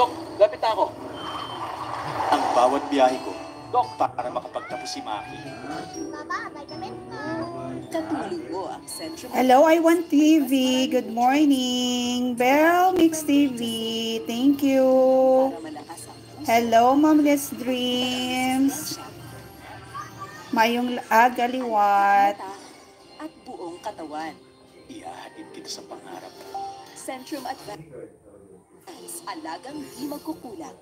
Dok, lapit na ako. Ang bawat biyahe ko, Dok, para makapagtapos si Maki. Baba, vitamin po. Katulong ang Centrum. Hello, I Want TV. Good morning. Bell Mix TV. Thank you. Para malakas ang puso, Hello, Momless Dreams. Mayong agaliwat. mata at buong katawan. Ihahatid kita sa pangarap. Centrum Advance. Alagang di magkukulang.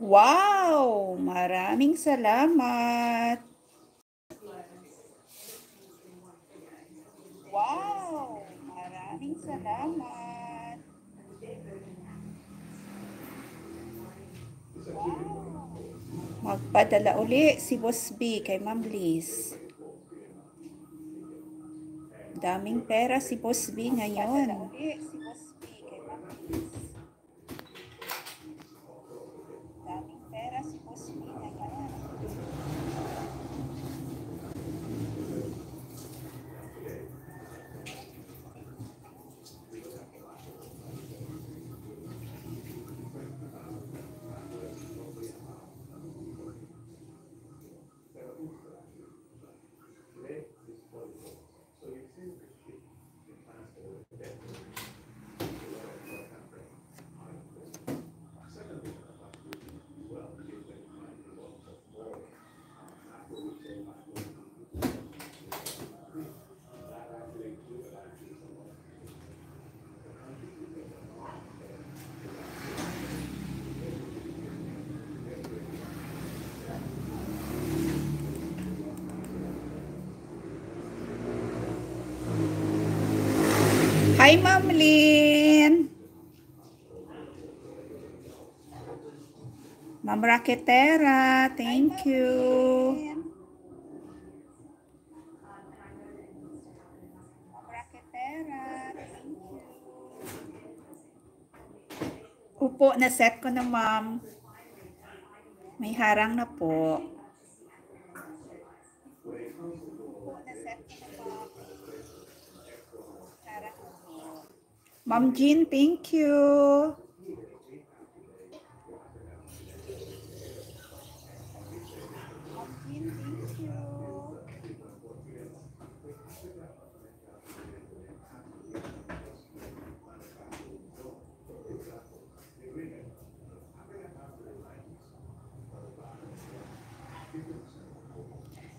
Wow! Maraming salamat. Wow! Maraming salamat. Wow! Magpadala uli si Boss B kay Ma'am Liz. Daming pera si Boss B ngayon. Daming pera si Boss B ngayon. Hi, Ma'am Lynn. Ma'am Raketera, thank you. Ma'am Raketera, thank you. Upo, na-set ko na, ma'am. May harang na po. Upo, na-set ko na, ma'am. Harang na po. Ma'am Jean, thank you.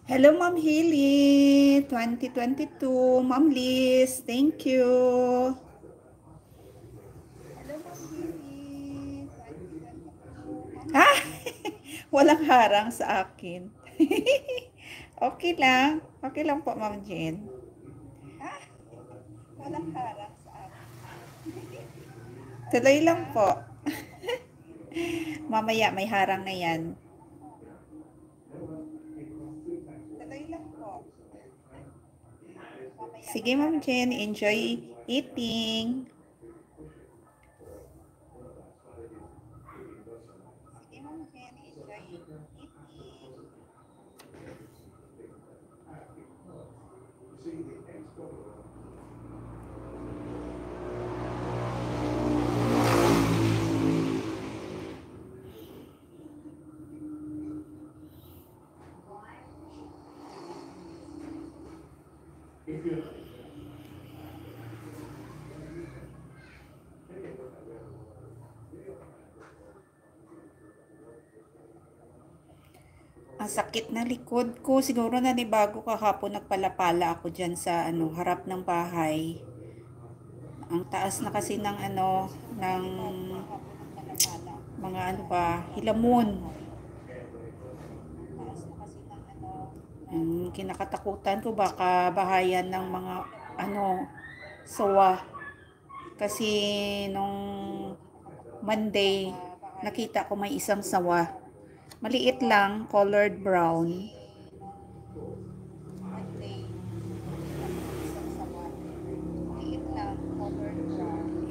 Hello, Ma'am Hilly, 2022. Ma'am Liz, thank you. Hello, Ma'am Hilly, 2022. Ah, walang harang sa akin. Okay lang. Okay lang po, Ma'am Jen. Ah, walang harang sa akin. Tuloy lang po. Mamaya may harang na yan. Sige, Ma'am Jen, enjoy eating. Sige, Ma'am Jen, enjoy eating. Ang sakit na likod ko. Siguro nanibago kahapon, nagpalapala ako dyan sa harap ng bahay. Ang taas na kasi ng ng mga hilamon. Kinakatakutan ko baka bahayan ng mga sawa. Kasi nung Monday, nakita ko may isang sawa. Maliit lang, colored brown.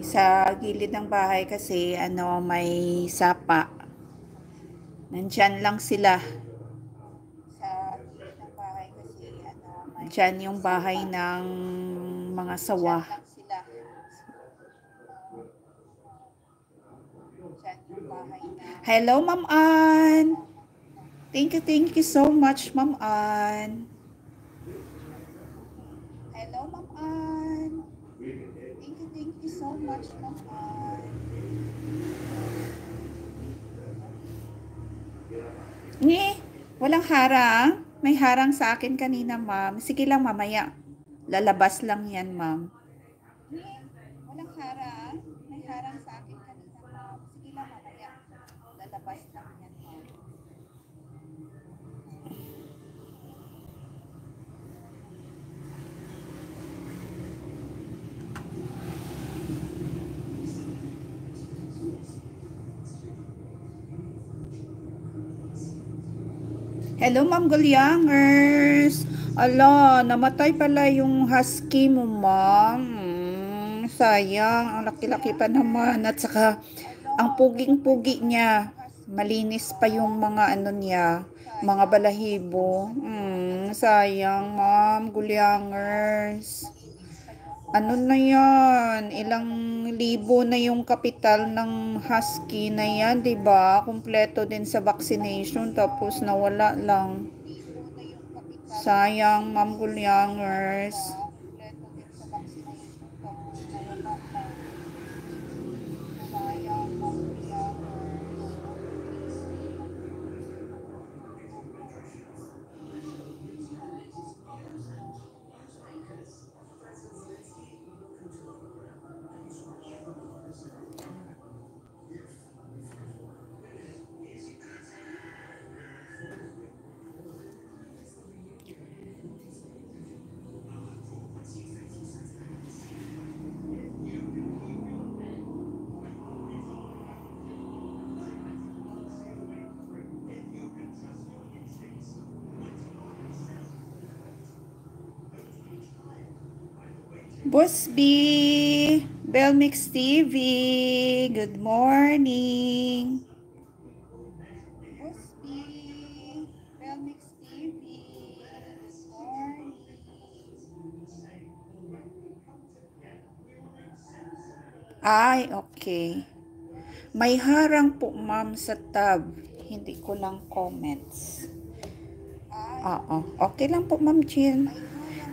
Sa gilid ng bahay kasi may sapa. Nandyan lang sila. Dyan yung bahay ng mga sawa. Hello, Ma'am Ann. Thank you so much, Ma'am Ann. Hello, Ma'am Ann. Thank you so much, Ma'am Ann. Walang harang. May harang sa akin kanina, ma'am. Sige lang, mamaya. Lalabas lang yan, ma'am. Walang harang. May harang sa akin kanina, ma'am. Sige lang, mamaya. Lalabas lang yan, ma'am. Hello, Ma'am Gulyangers. Ala, namatay pala yung husky mo, ma'am. Sayang, ang laki-laki pa naman. At saka, ang puging-pugi niya. Malinis pa yung mga niya, mga balahibo. Sayang, Ma'am Gulyangers. Ano na yan? Ilang libo na yung kapital ng husky na yan, 'di ba? Kumpleto din sa vaccination tapos nawala lang. Sayang, Ma'am Gulyangers. Boss B, Belmix TV, good morning. Boss B, Belmix TV, good morning. Ay, okay. May harang po, ma'am, sa tab. Hindi ko lang comments. Oo, okay lang po, Ma'am Jean.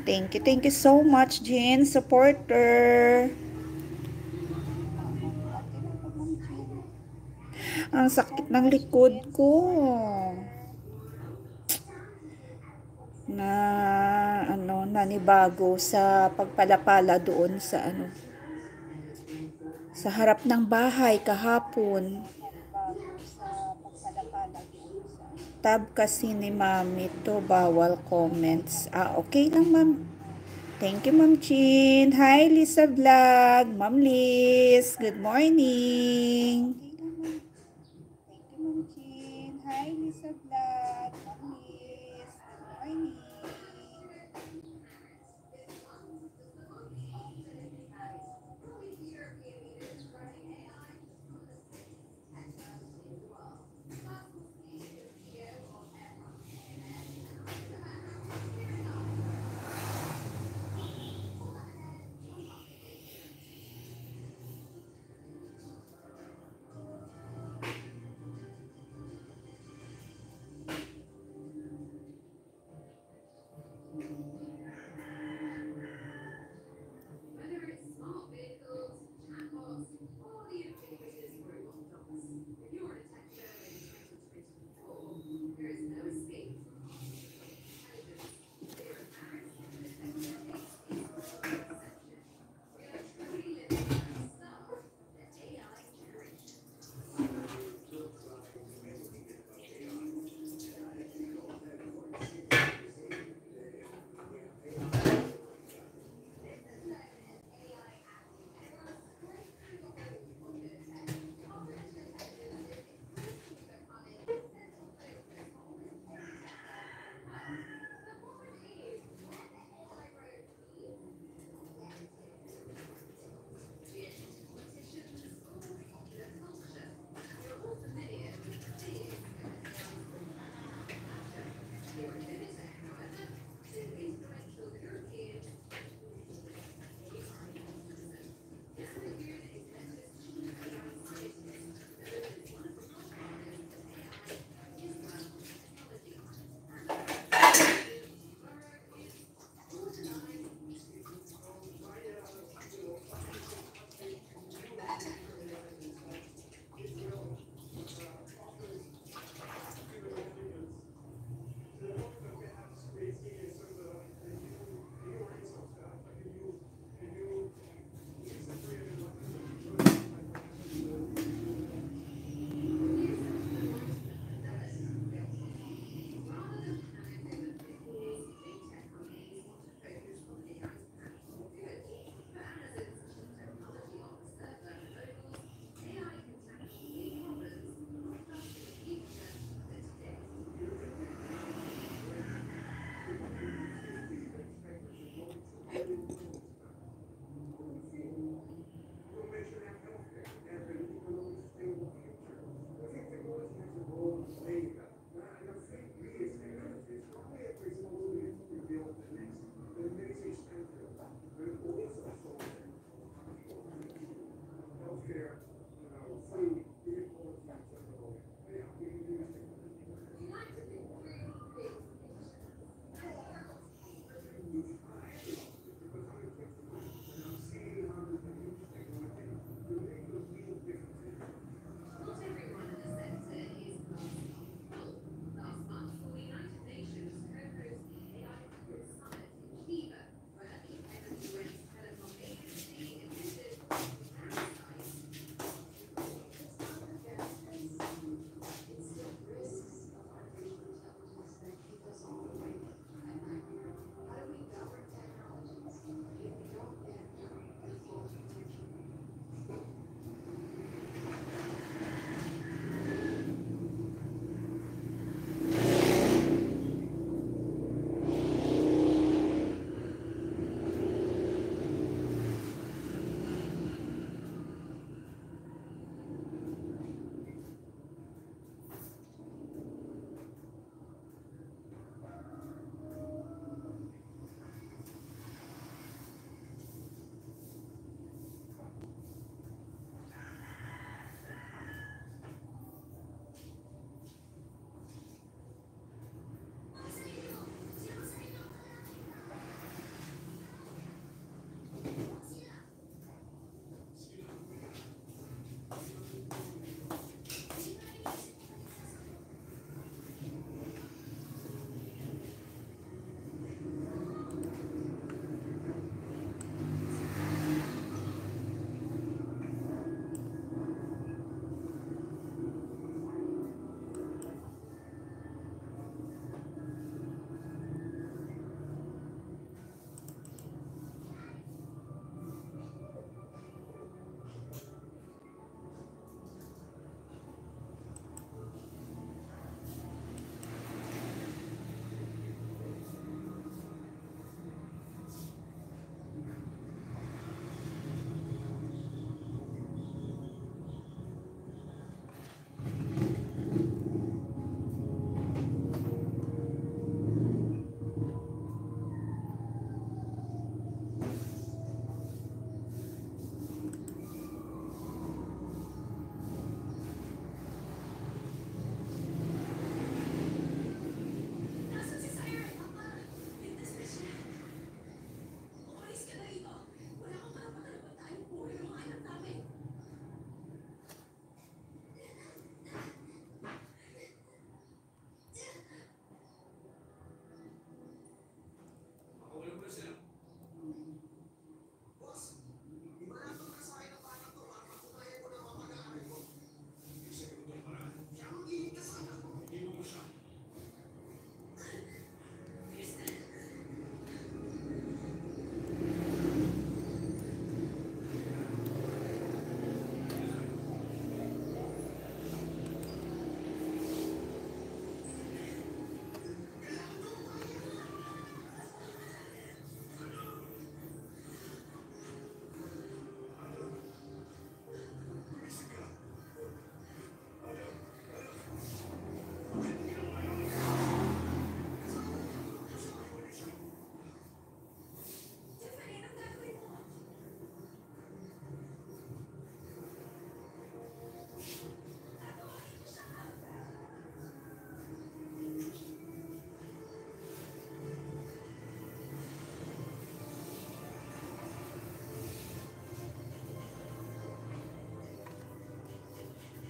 Thank you so much, Jean, supporter. Ang sakit ng likod ko. Nanibago sa pagpalapala doon sa sa harap ng bahay kahapon. Tab kasi ni Mami to, bawal comments. Okay lang, Ma'am. Thank you, Ma'am Jean. Hi, Lisa Vlog. Ma'am Liz, good morning. Thank you, Ma'am Jean. Hi, Lisa Vlog. Ma'am Liz, good morning.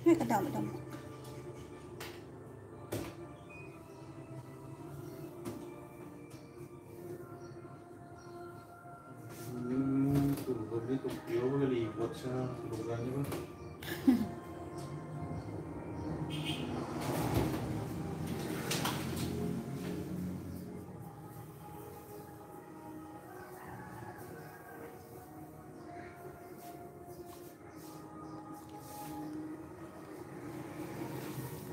Ay, kadamo-damo. Turbo dito, Tokyo, magalibot sa lugar niyo ba?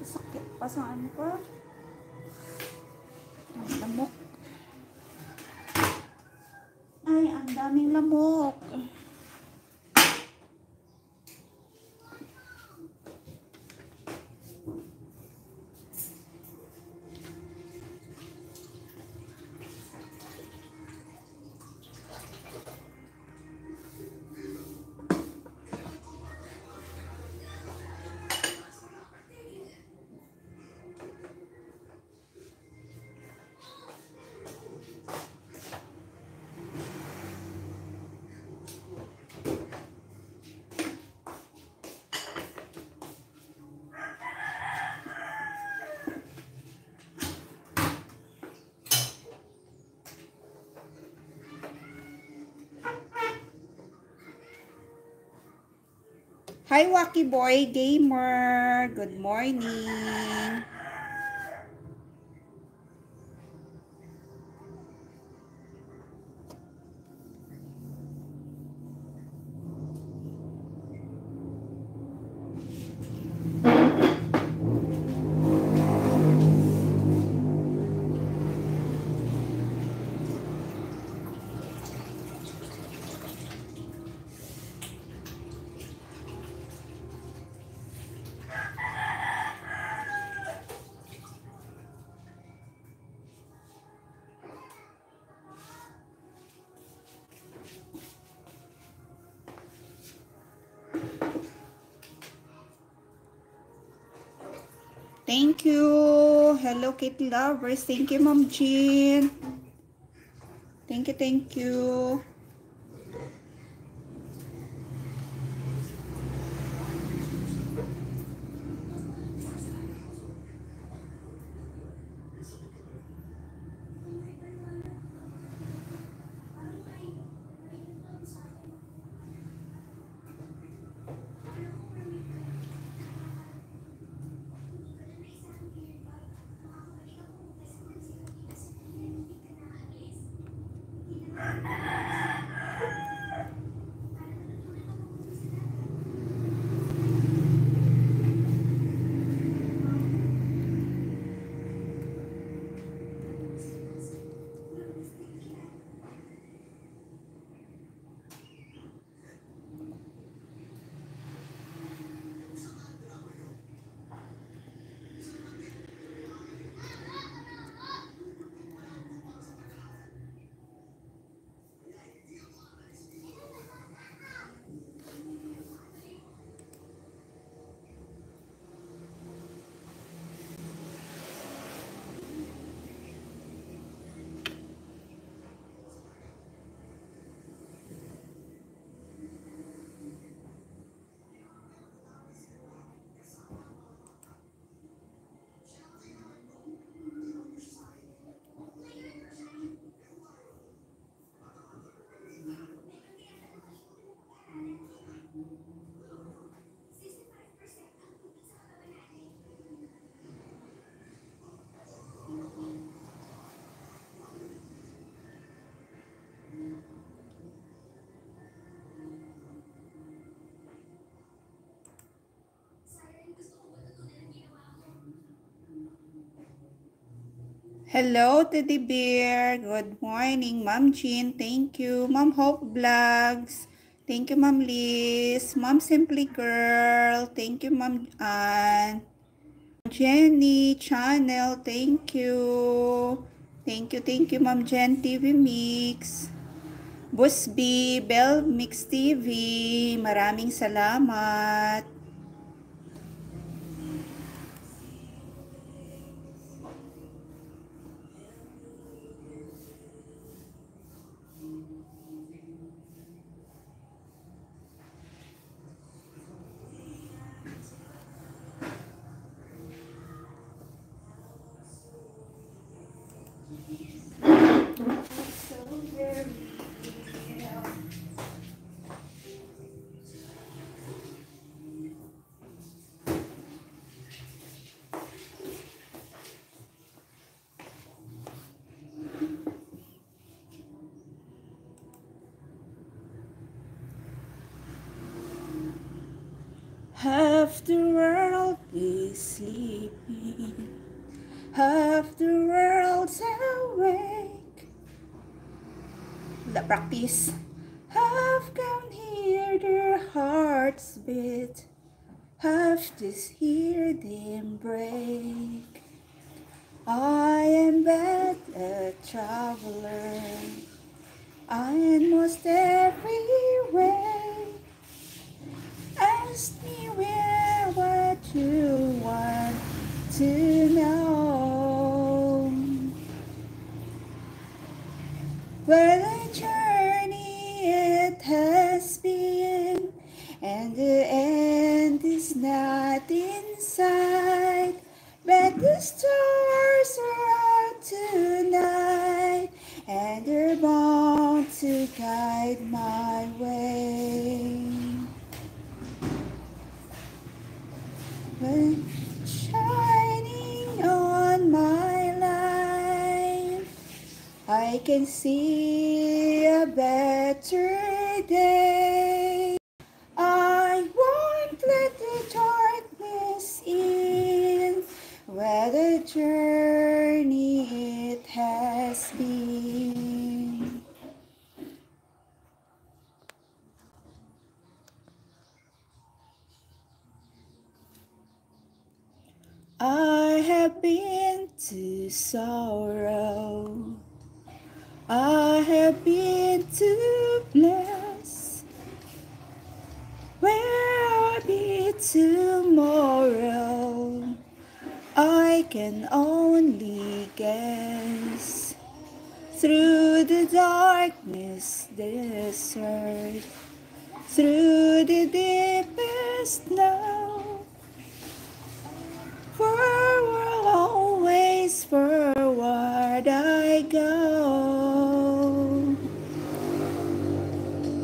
Sakit pa sa ano pa. Ang lamok. Ay, ang daming lamok. Hi, Wacky Boy Gamer. Good morning. Thank you. Hello, Kitty lovers. Thank you, Mom Jean. Thank you, thank you. Hello, Teddy Bear. Good morning, Mom Jean. Thank you. Mom Hope Vlogs. Thank you, Mom Liz. Mom Simply Girl. Thank you, Mom Ann. Jenny Channel. Thank you. Thank you, Mom Jen TV Mix. Busby, Bell Mix TV. Maraming salamat. Half the world is sleeping, half the world's awake. The practice. Half can hear their hearts beat, half just hear them break. I am but a traveler, I am most everywhere. Ask me where, what you want to know. What a journey it has been, and the end is not in sight. But the stars are out tonight, and they're bound to guide my way. But shining on my life, I can see a better day. I won't let the darkness in. What a journey it has been. I have been to sorrow, I have been to bliss. Where I'll be tomorrow, I can only guess. Through the darkness desert, through the deepest night, forward, always forward I go.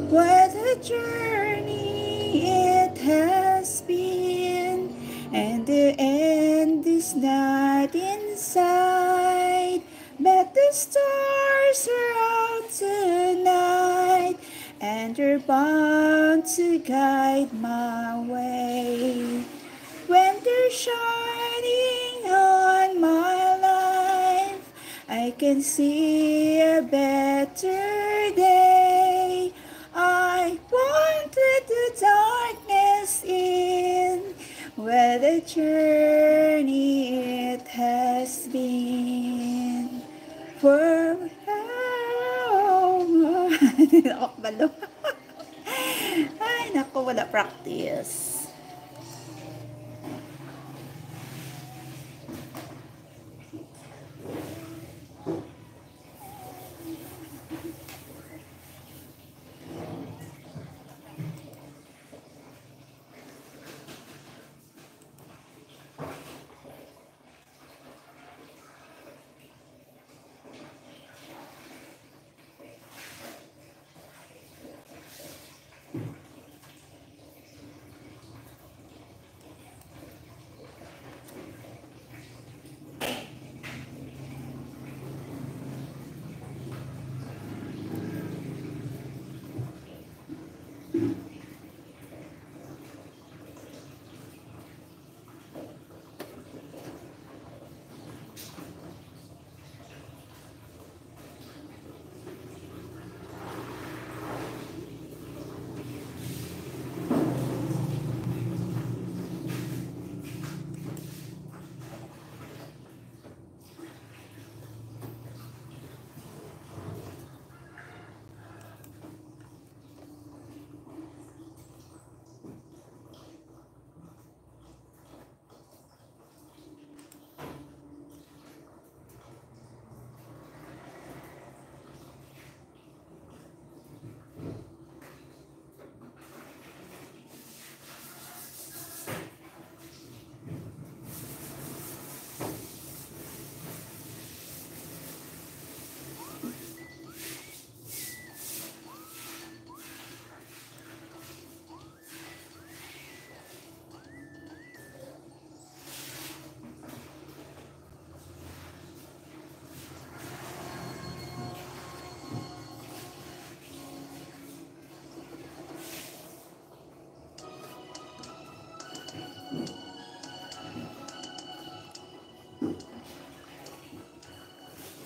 What a journey it has been, and the end is not in sight. But the stars are out tonight, and they're bound to guide my way. When they're shining on my life, I can see a better day. I won't let the darkness in. What a journey it has been. For balo. Ay, naku, wala practice.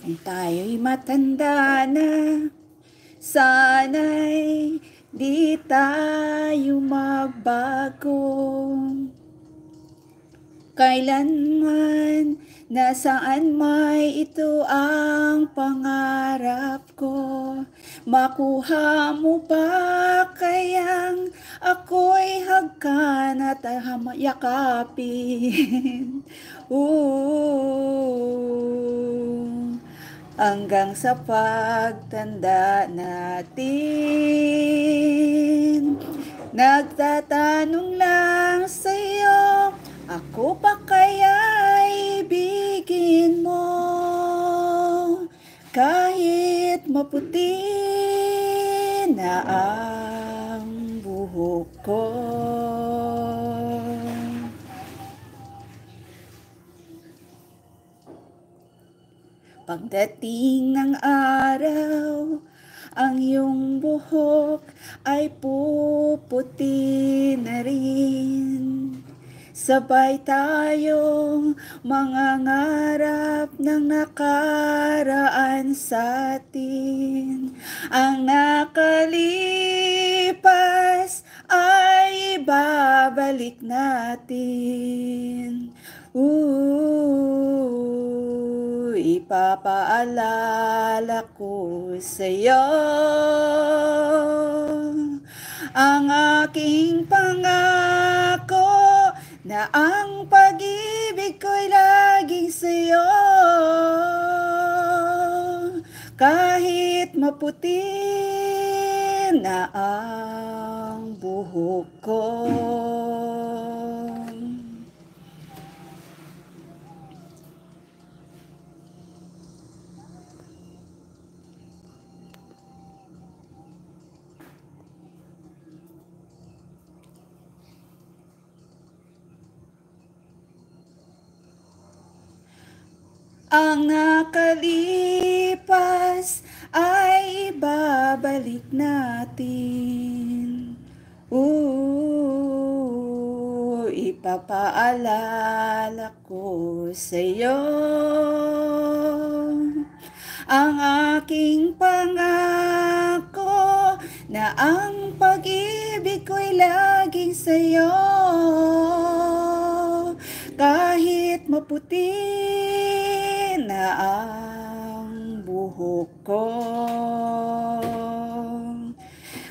Kung tayo'y matanda na, sana'y di tayo magbago. Kailanman, nasaan may ito ang pangarap ko. Makuha mo ba kayang ako'y hagkan at yakapin? Hanggang sa pagtanda natin, nagtatanong lang sa'yo, ako pa kaya'y ibigin mo? Kahit maputi na ang buhok ko. Pagdating ng araw, ang iyong buhok ay puputi na rin. Sabay tayong mangangarap ng nakaraan sa atin. Ang nakalipas ay babalik natin. Ipapaalala ko sa'yo ang aking pangako na ang pag-ibig ko'y laging sa'yo. Kahit maputi na ang buhok ko. Ang nakalipas ay babalik natin. Ipapaalala ko sa'yo ang aking pangako na ang pag-ibig ko'y laging sa'yo. Kahit maputi na ang buhok ko.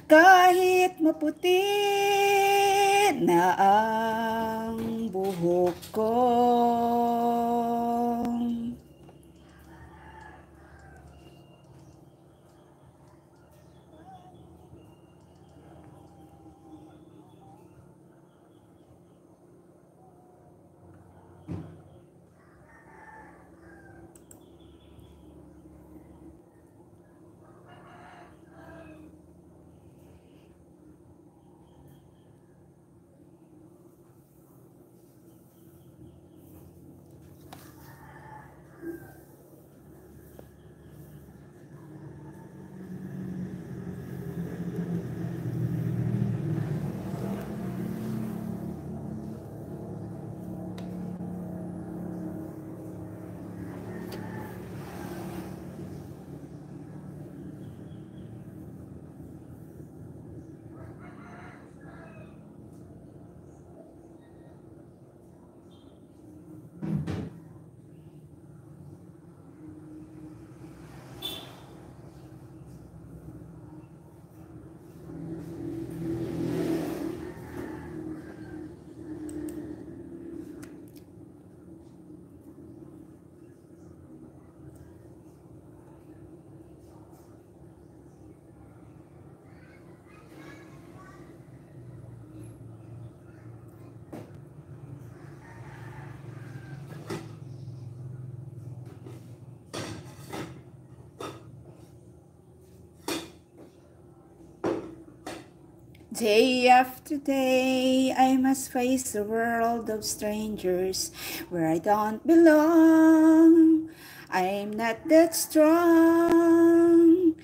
Kahit maputi na ang buhok ko. Day after day, I must face a world of strangers where I don't belong. I'm not that strong.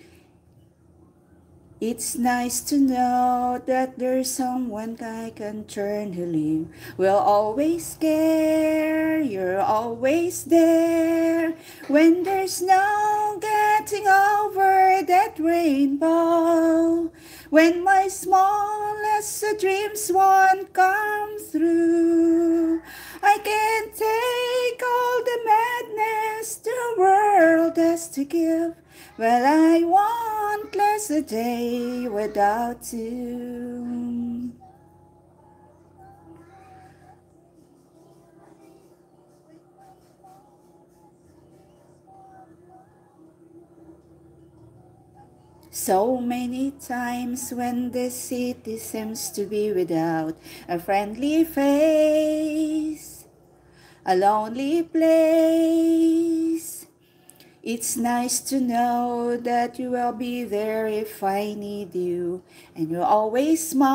It's nice to know that there's someone I can turn to leave. We'll always care, you're always there. When there's no getting over that rainbow. When my smallest dreams won't come through. I can't take all the madness the world has to give. But I want less a day without you. So many times when the city seems to be without a friendly face, a lonely place. It's nice to know that you will be there if I need you, and you'll always smile.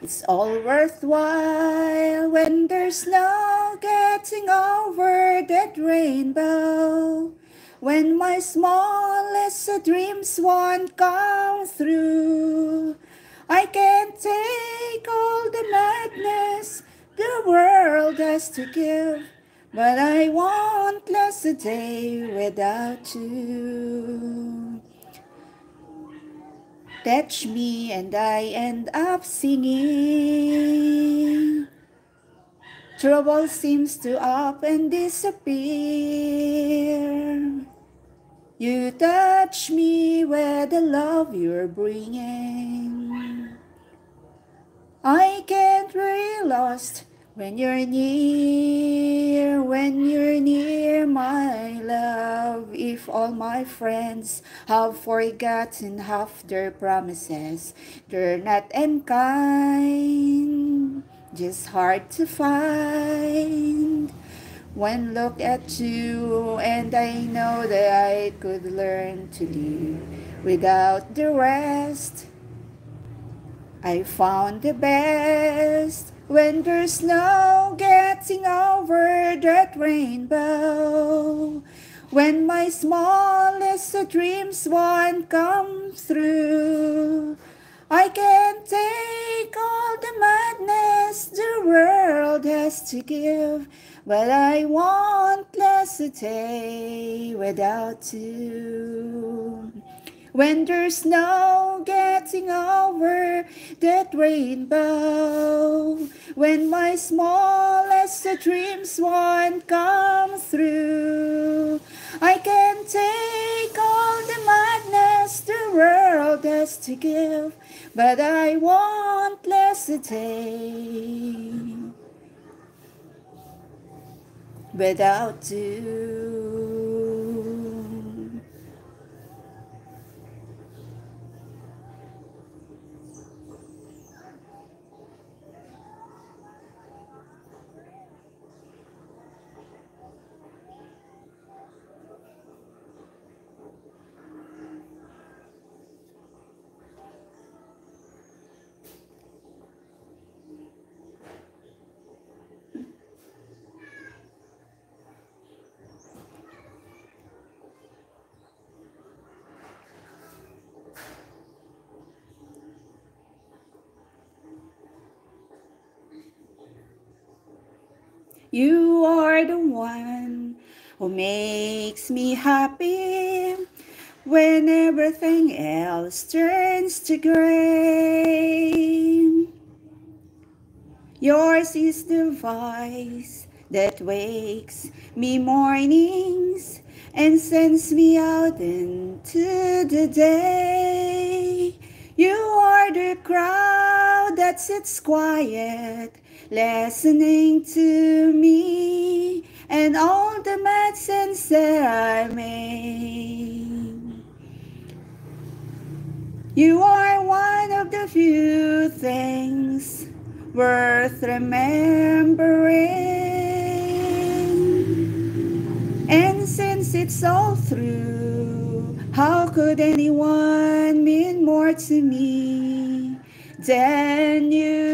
It's all worthwhile when there's no getting over that rainbow. When my smallest dreams won't come through. I can't take all the madness the world has to give, but I won't last a day without you. Touch me and I end up singing. Trouble seems to up and disappear. You touch me with the love you're bringing. I can't be lost when you're near, my love. If all my friends have forgotten half their promises, they're not unkind, just hard to find. One look at you and I know that I could learn to live without the rest. I found the best when there's no getting over that rainbow. When my smallest dreams won't come through. I can't take all the madness the world has to give, but I won't last a day without you. When there's no getting over that rainbow, when my smallest dreams won't come through, I can't take all the madness the world has to give, but I won't last a day without you. You are the one who makes me happy when everything else turns to gray. Yours is the voice that wakes me mornings and sends me out into the day. You are the crowd that sits quiet, listening to me and all the mad sense that I make. You are one of the few things worth remembering. And since it's all through, how could anyone mean more to me than you?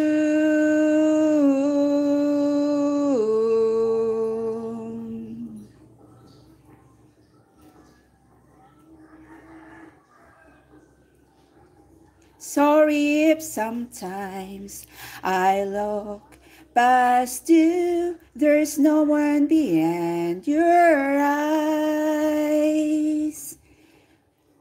Sorry if sometimes I look past you. There's no one beyond your eyes.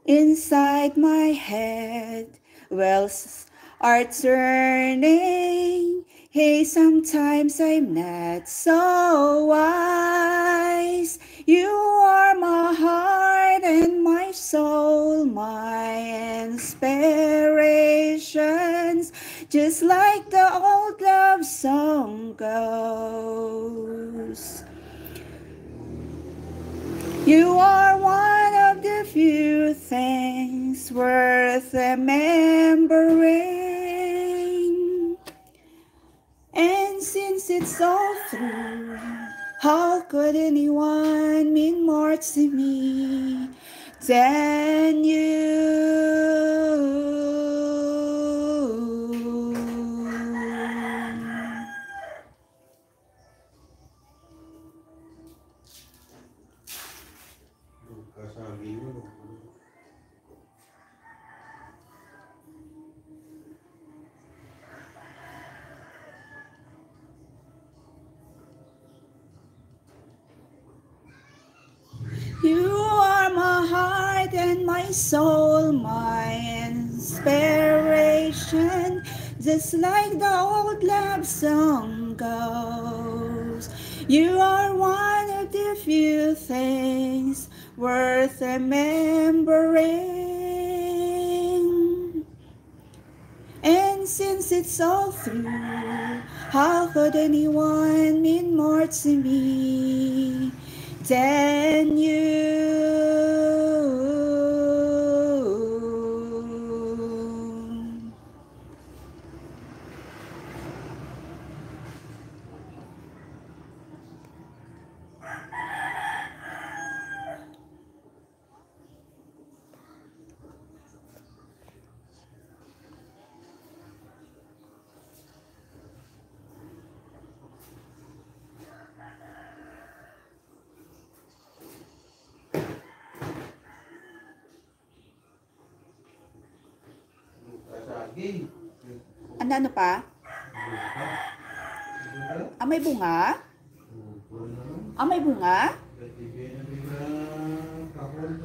Inside my head, wheels are turning. Hey, sometimes I'm not so wise. You are my heart and my soul, my inspirations. Just like the old love song goes. You are one of the few things worth remembering. And since it's all through, how could anyone mean more to me than you? Kasali mo. You are my heart and my soul, my inspiration. Just like the old love song goes. You are one of the few things worth remembering. And since it's all through, how could anyone mean more to me than you? Kasali. Ano pa? May bunga? May bunga?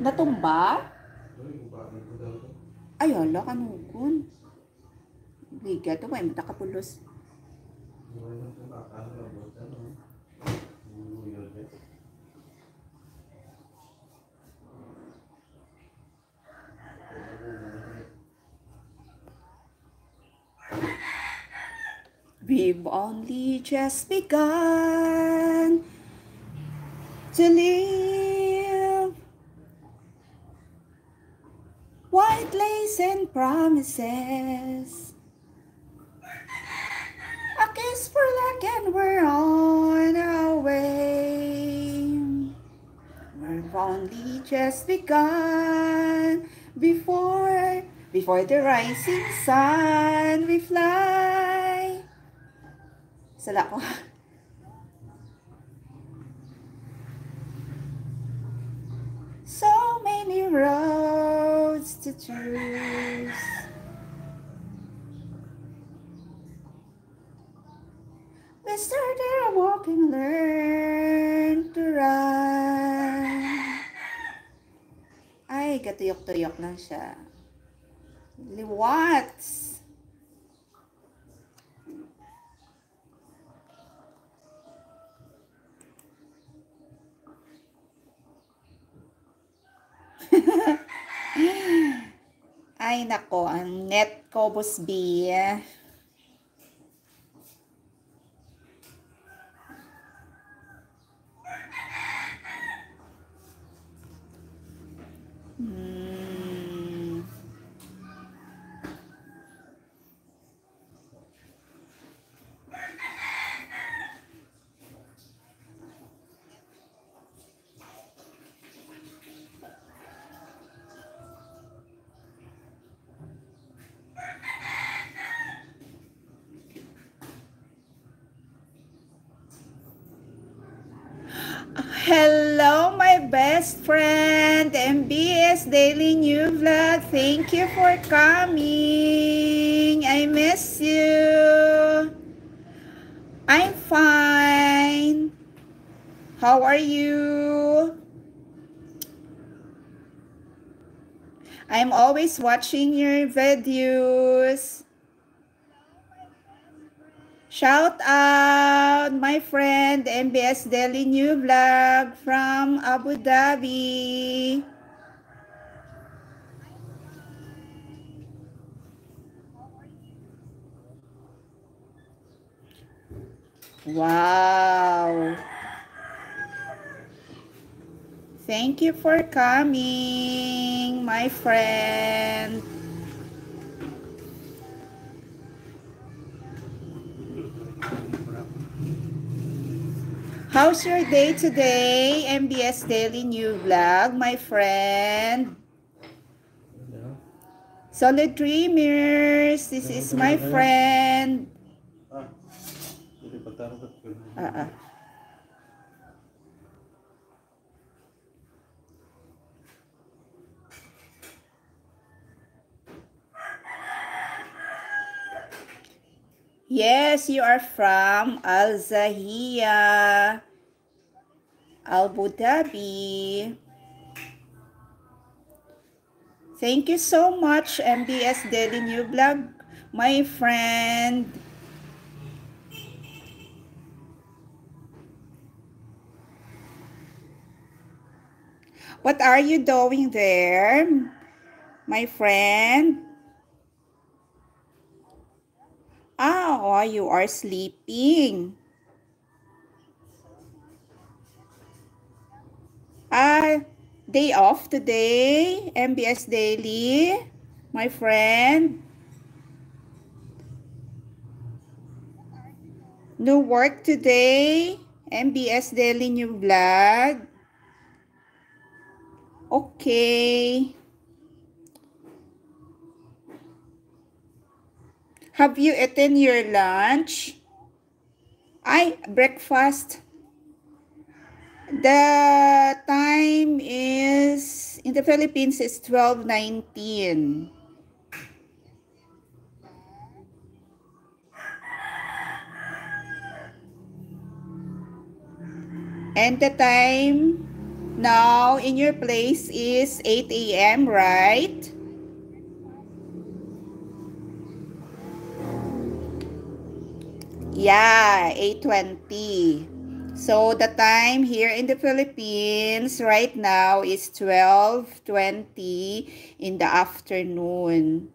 Natumba? Ay, ala, kanukon. Liga to, may matakapulos. We've only just begun to live. White lace and promises. A kiss for luck and we're on our way. We've only just begun. Before the rising sun we fly. Sala ko. So many roads to choose. We started walking, learn to run. Ay, katuyok-tuyok lang siya. Liwats. Ay, nako, ang net ko, Boss B. Hello, my best best friend, MBS Daily New Vlog. Thank you for coming. I miss you. I'm fine. How are you? I'm always watching your videos. Shout out my friend MBS Daily New Vlog from Abu Dhabi. Wow. Thank you for coming, my friend. How's your day today, MBS Daily New Vlog, my friend? Solid Dreamers, this is my friend. Jadi pataro ka. Yes, you are from Al Zahia, Abu Dhabi. Thank you so much, MBS Daily New Vlog, my friend. What are you doing there, my friend? Oh, you are sleeping. Day off today, MBS Daily, my friend. No work today, MBS Daily New Vlog. Okay. Have you eaten your lunch? Breakfast. The time is, in the Philippines, is 12:19. And the time now in your place is 8 a.m., right? Yeah, 8:20. So the time here in the Philippines right now is 12:20 in the afternoon.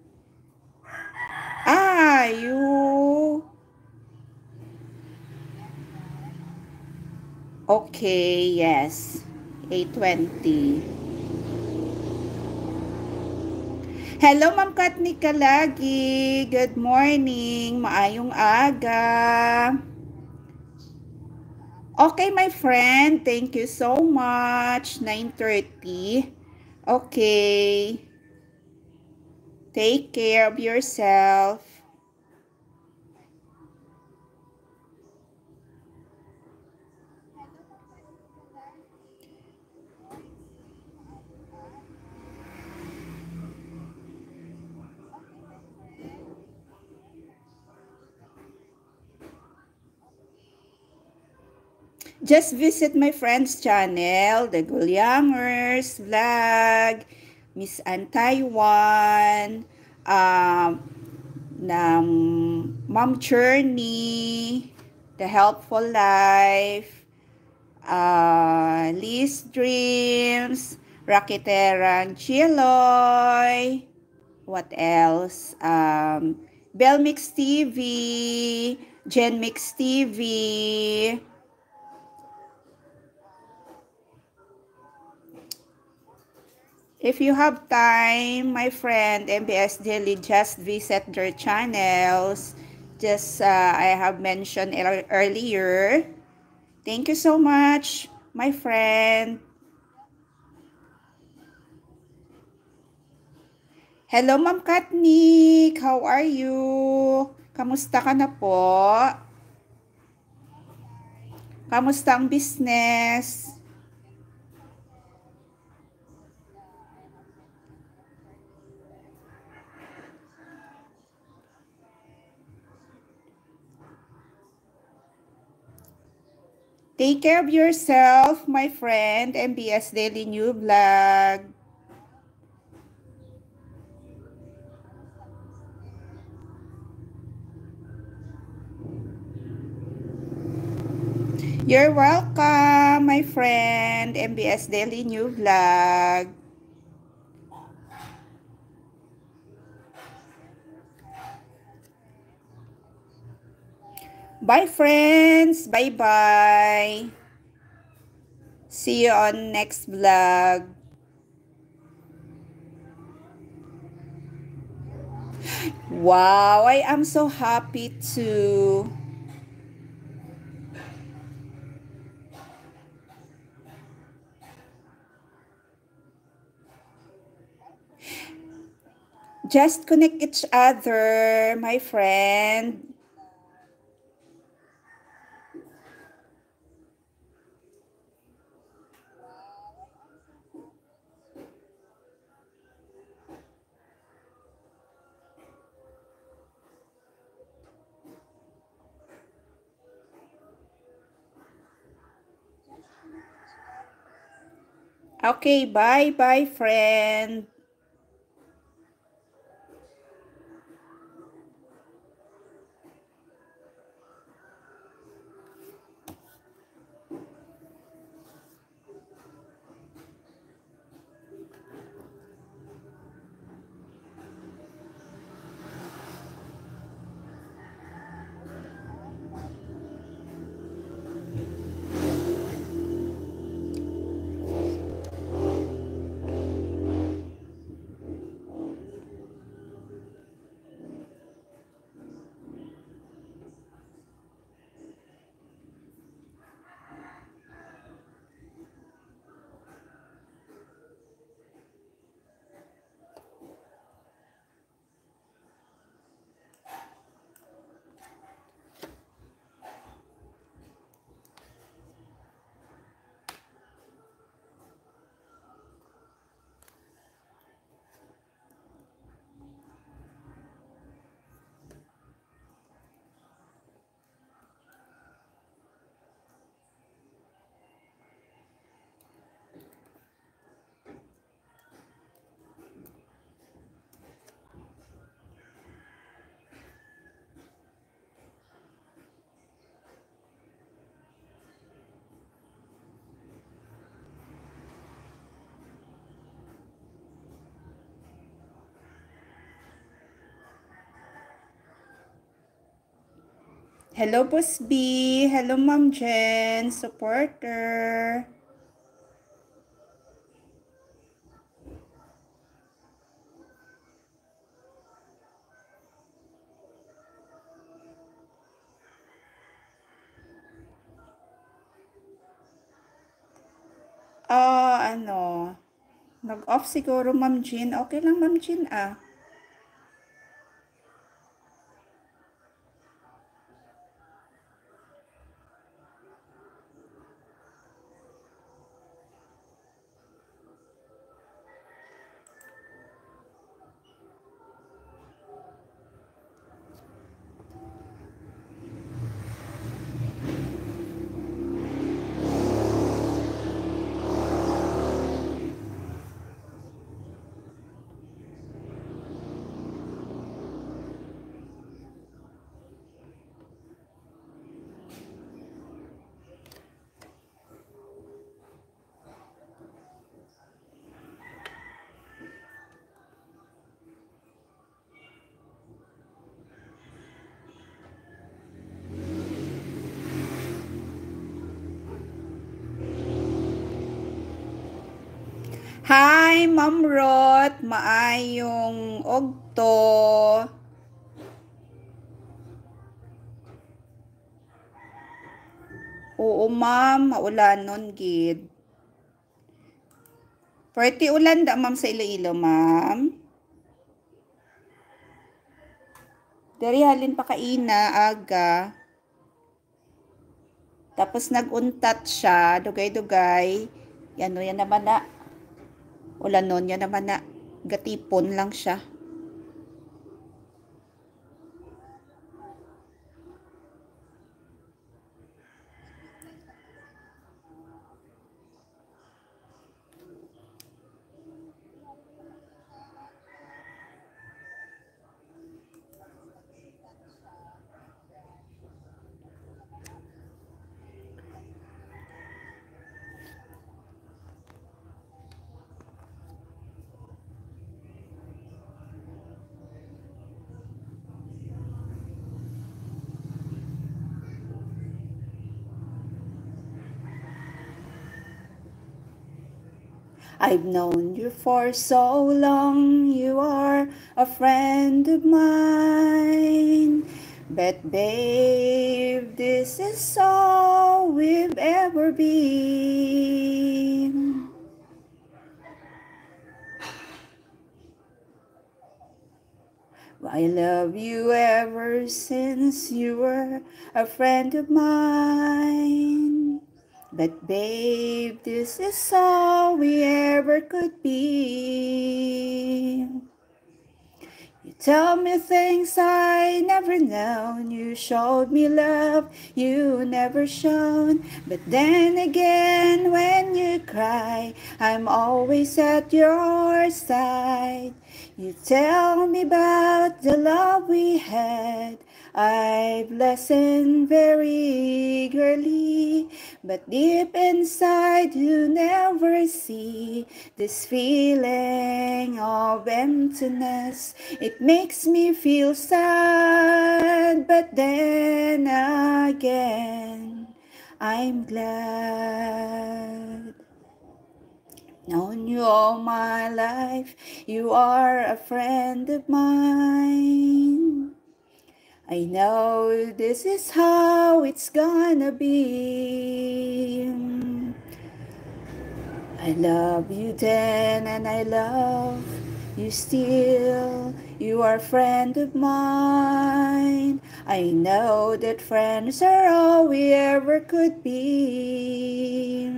You... Okay, yes. 8:20. Hello, Ma'am Katni Kalagi. Good morning. Maayong aga. Okay, my friend. Thank you so much. 9:30. Okay. Take care of yourself. Just visit my friend's channel, The Gulyangers Vlog, Miss Ann Taiwan, ng Mom Journey, The Helpful Life, Liz Dreams, Rakiterang Chiloy, what else? Bell Mix TV, Gen Mix TV. If you have time, my friend, MBS Daily, just visit their channels. Just, I have mentioned earlier. Thank you so much, my friend. Hello, Ma'am Katnik. How are you? Kamusta ka na po? Kamusta ang business? Take care of yourself, my friend. MBS Daily New Vlog. You're welcome, my friend. MBS Daily New Vlog. Bye, friends. Bye-bye. See you on next vlog. Wow, I am so happy to. Just connect each other, my friend. Okay, bye-bye, friend. Hello, Boss B. Hello, Ma'am Jen, supporter. Ano, nag-off siguro, Ma'am Jean. Okay lang, Ma'am Jean, ah. Hi, Ma'am Rot. Maayong ogto. Oo, ma'am. Maulanon, gid. Perti ulan da, ma'am, sa Iloilo, ma'am. Dari halin pa kaina, aga. Tapos naguntat siya, dugay-dugay. Yan naman na. Ulanon, yan naman na. Gatipon lang siya. I've known you for so long, you are a friend of mine. But babe, this is all we've ever been. I love you ever since you were a friend of mine. But babe, this is all we ever could be. You tell me things I never known. You showed me love you never shown. But then again, when you cry, I'm always at your side. You tell me about the love we had. I've listened very eagerly, but deep inside you never see this feeling of emptiness. It makes me feel sad, but then again, I'm glad. Known you all my life, you are a friend of mine. I know this is how it's gonna be. I love you then and I love you still. You are a friend of mine. I know that friends are all we ever could be.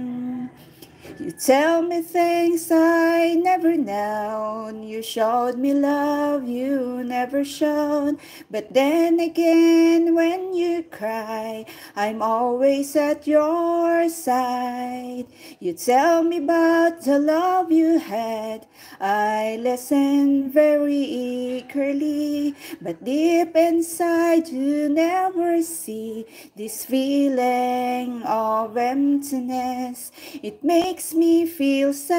You tell me things I never known. You showed me love you never shown. But then again, when you cry, I'm always at your side. You tell me about the love you had. I listen very eagerly, but deep inside you never see this feeling of emptiness. It makes me feel sad,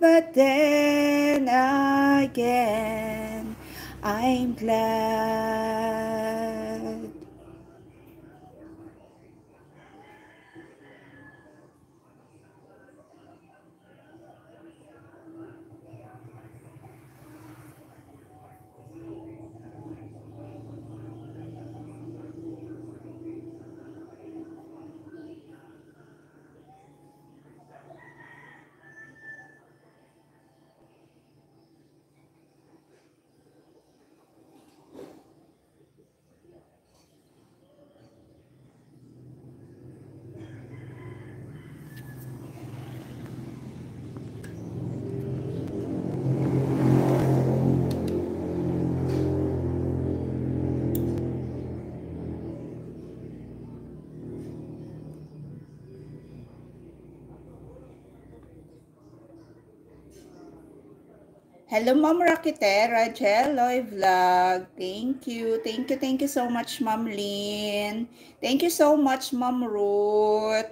but then again, I'm glad. Hello, Ma'am Rakite, Rajeloy Vlog. Thank you. Thank you so much, Ma'am Lynn. Thank you so much, Ma'am Ruth.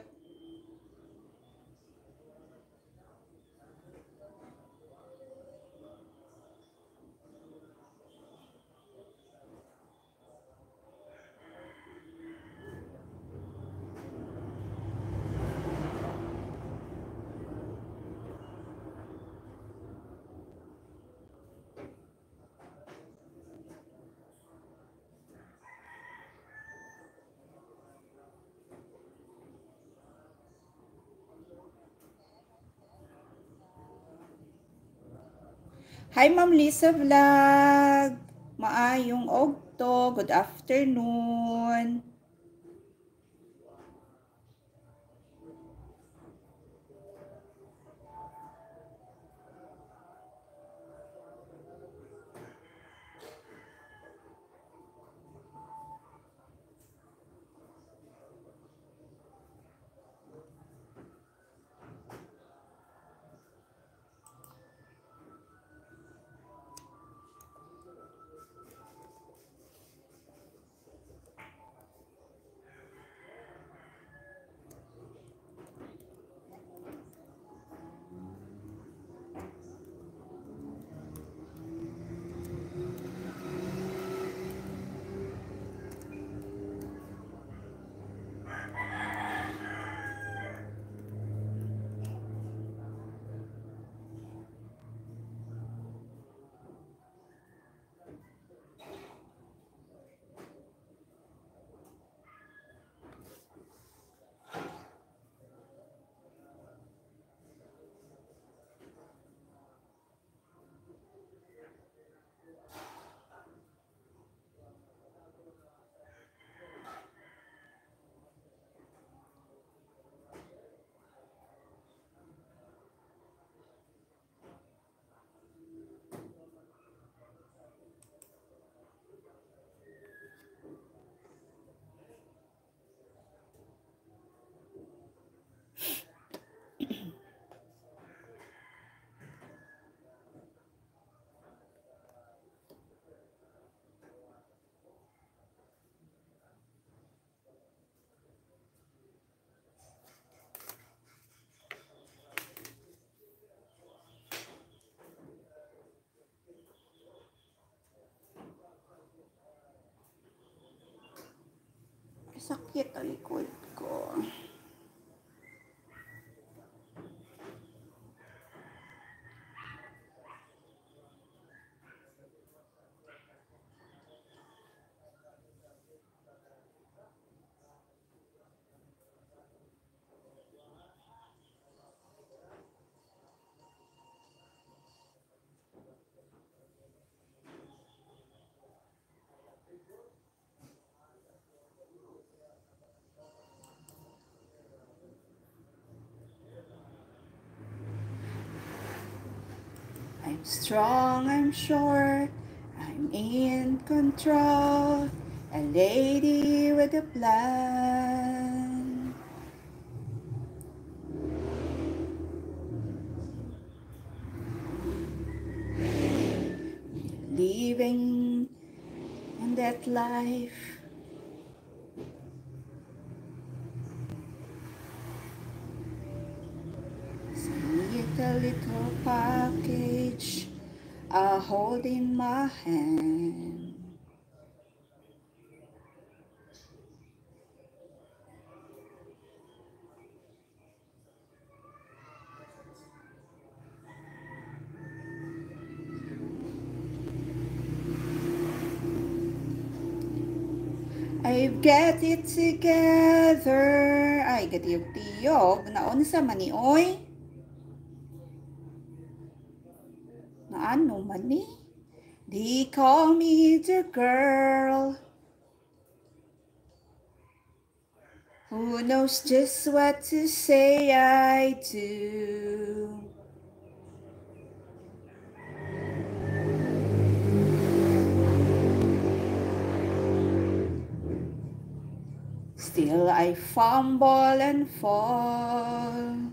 Hi, Ma'am Lisa Vlog. Maayong ogto. Good afternoon. Sakit ang likod ko. I'm strong, I'm sure, I'm in control, a lady with a plan. Living in that life. Sneak a little package I hold in my hand. I've got it together. Ay, gatiyog-tiyog. Naon sa manioy? Naano man ni? They call me the girl who knows just what to say I do. Still I fumble and fall.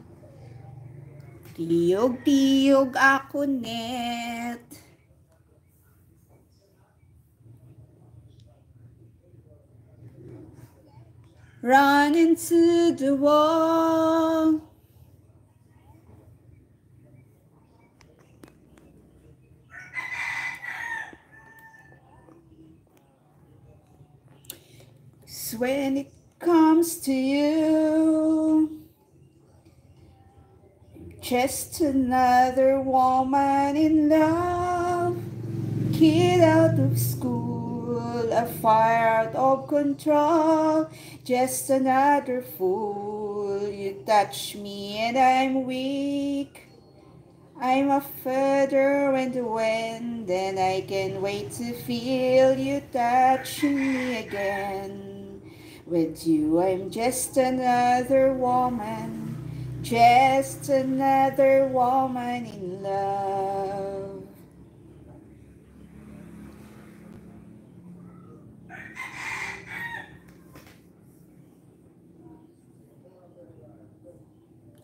Tiyog-tiyog ako net. Run into the wall. So when it comes to you, just another woman in love, kid out of school, a fire out of control, just another fool. You touch me and I'm weak. I'm a feather in the wind, and I can't wait to feel you touching me again. With you, I'm just another woman, just another woman in love.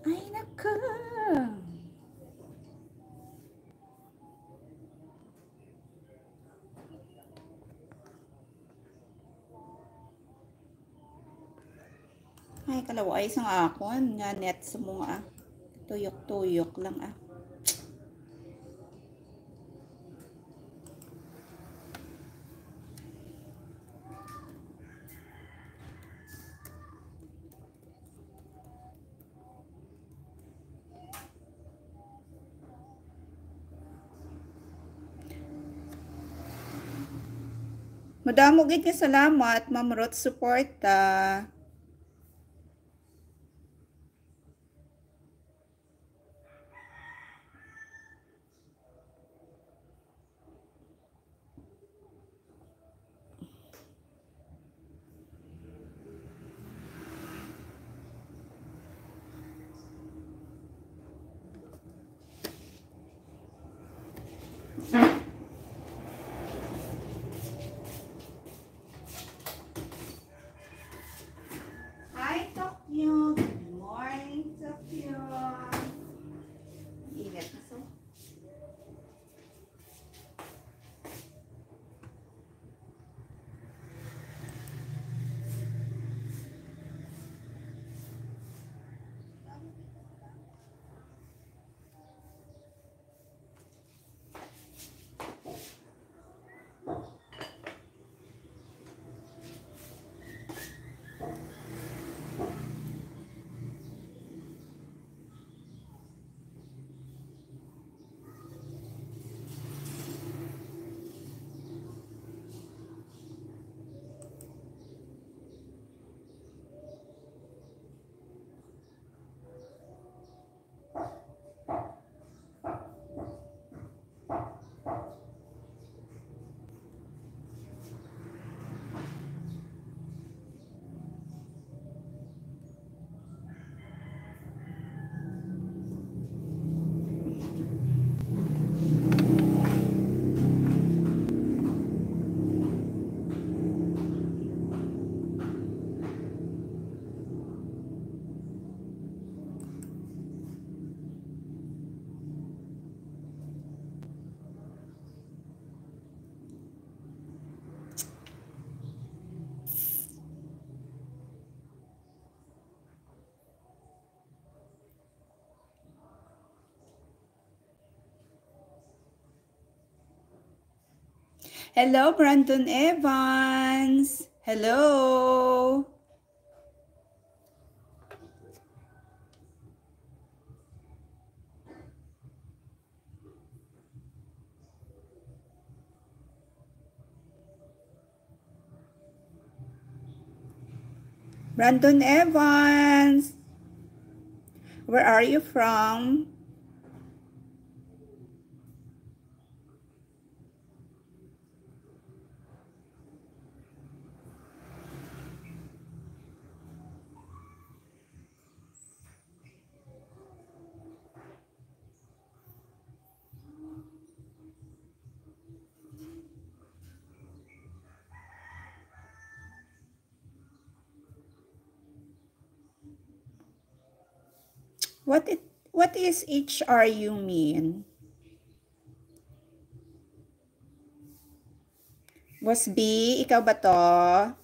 Ay, naku. Ay, kalaway sang akon nga net sa mga tuyok-tuyok lang ah. Madamo gid nga salamat, Ma'am Ruth suporta. Hi, Tokyo. Good morning, Tokyo. Ingat na so. Hello, Brandon Evans. Hello. Brandon Evans. Where are you from? What is HRU mean? Boss B, ikaw ba to?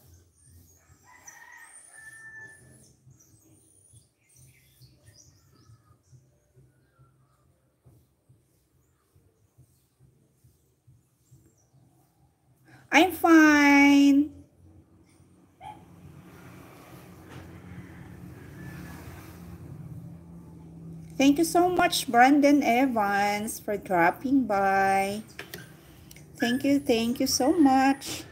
I'm fine. Thank you so much, Brandon Evans, for dropping by. Thank you so much.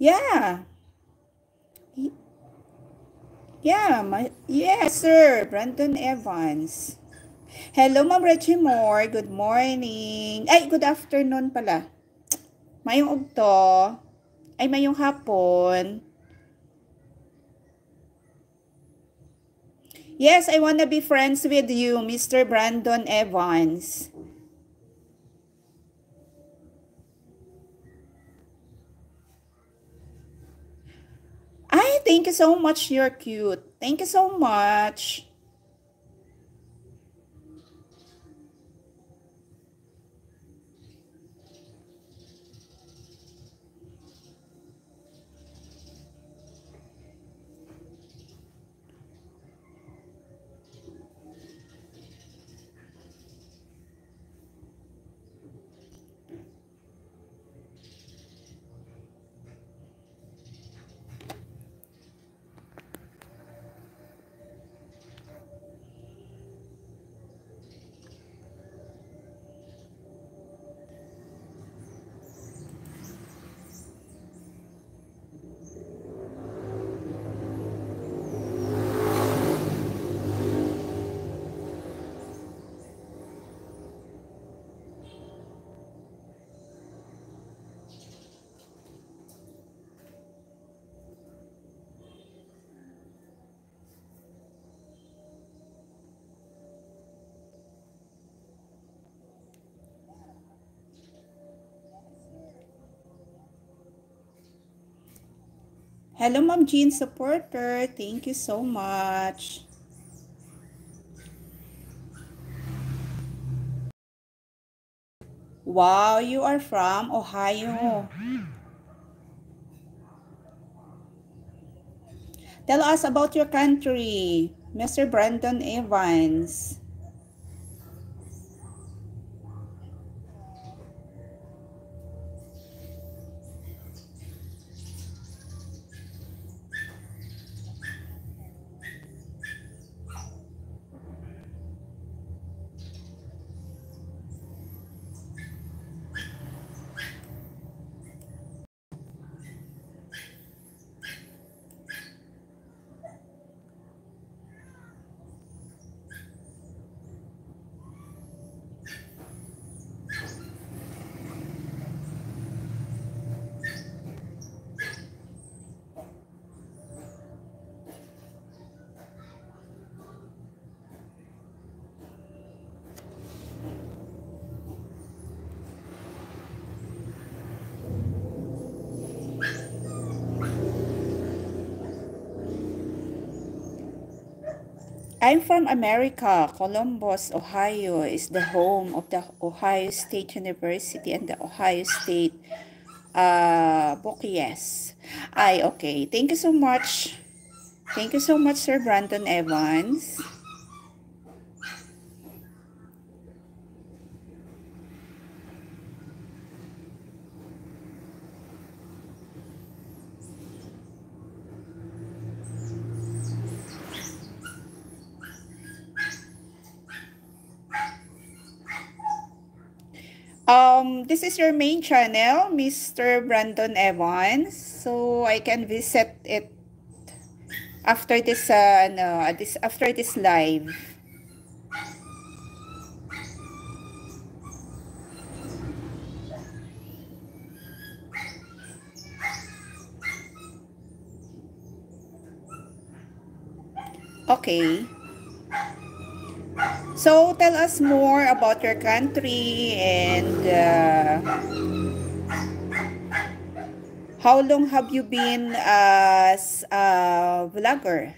Yeah. Yes, sir. Brandon Evans. Hello, Ma'am Reggie Moore. Good morning. Ay, good afternoon pala. Mayong ugto. Ay, mayong hapon. Yes, I wanna be friends with you, Mr. Brandon Evans. Ay, thank you so much. You're cute. Thank you so much. Hello, Ma'am Jean supporter. Thank you so much. Wow, you are from Ohio. Tell us about your country, Mr. Brandon Evans. I'm from America. Columbus, Ohio is the home of the Ohio State University and the Ohio State Buckyes. Okay. Thank you so much. Thank you so much, Sir Brandon Evans. This is your main channel, Mr. Brandon Evans. So I can visit it after this after this live. Okay. So tell us more about your country and how long have you been as a vlogger?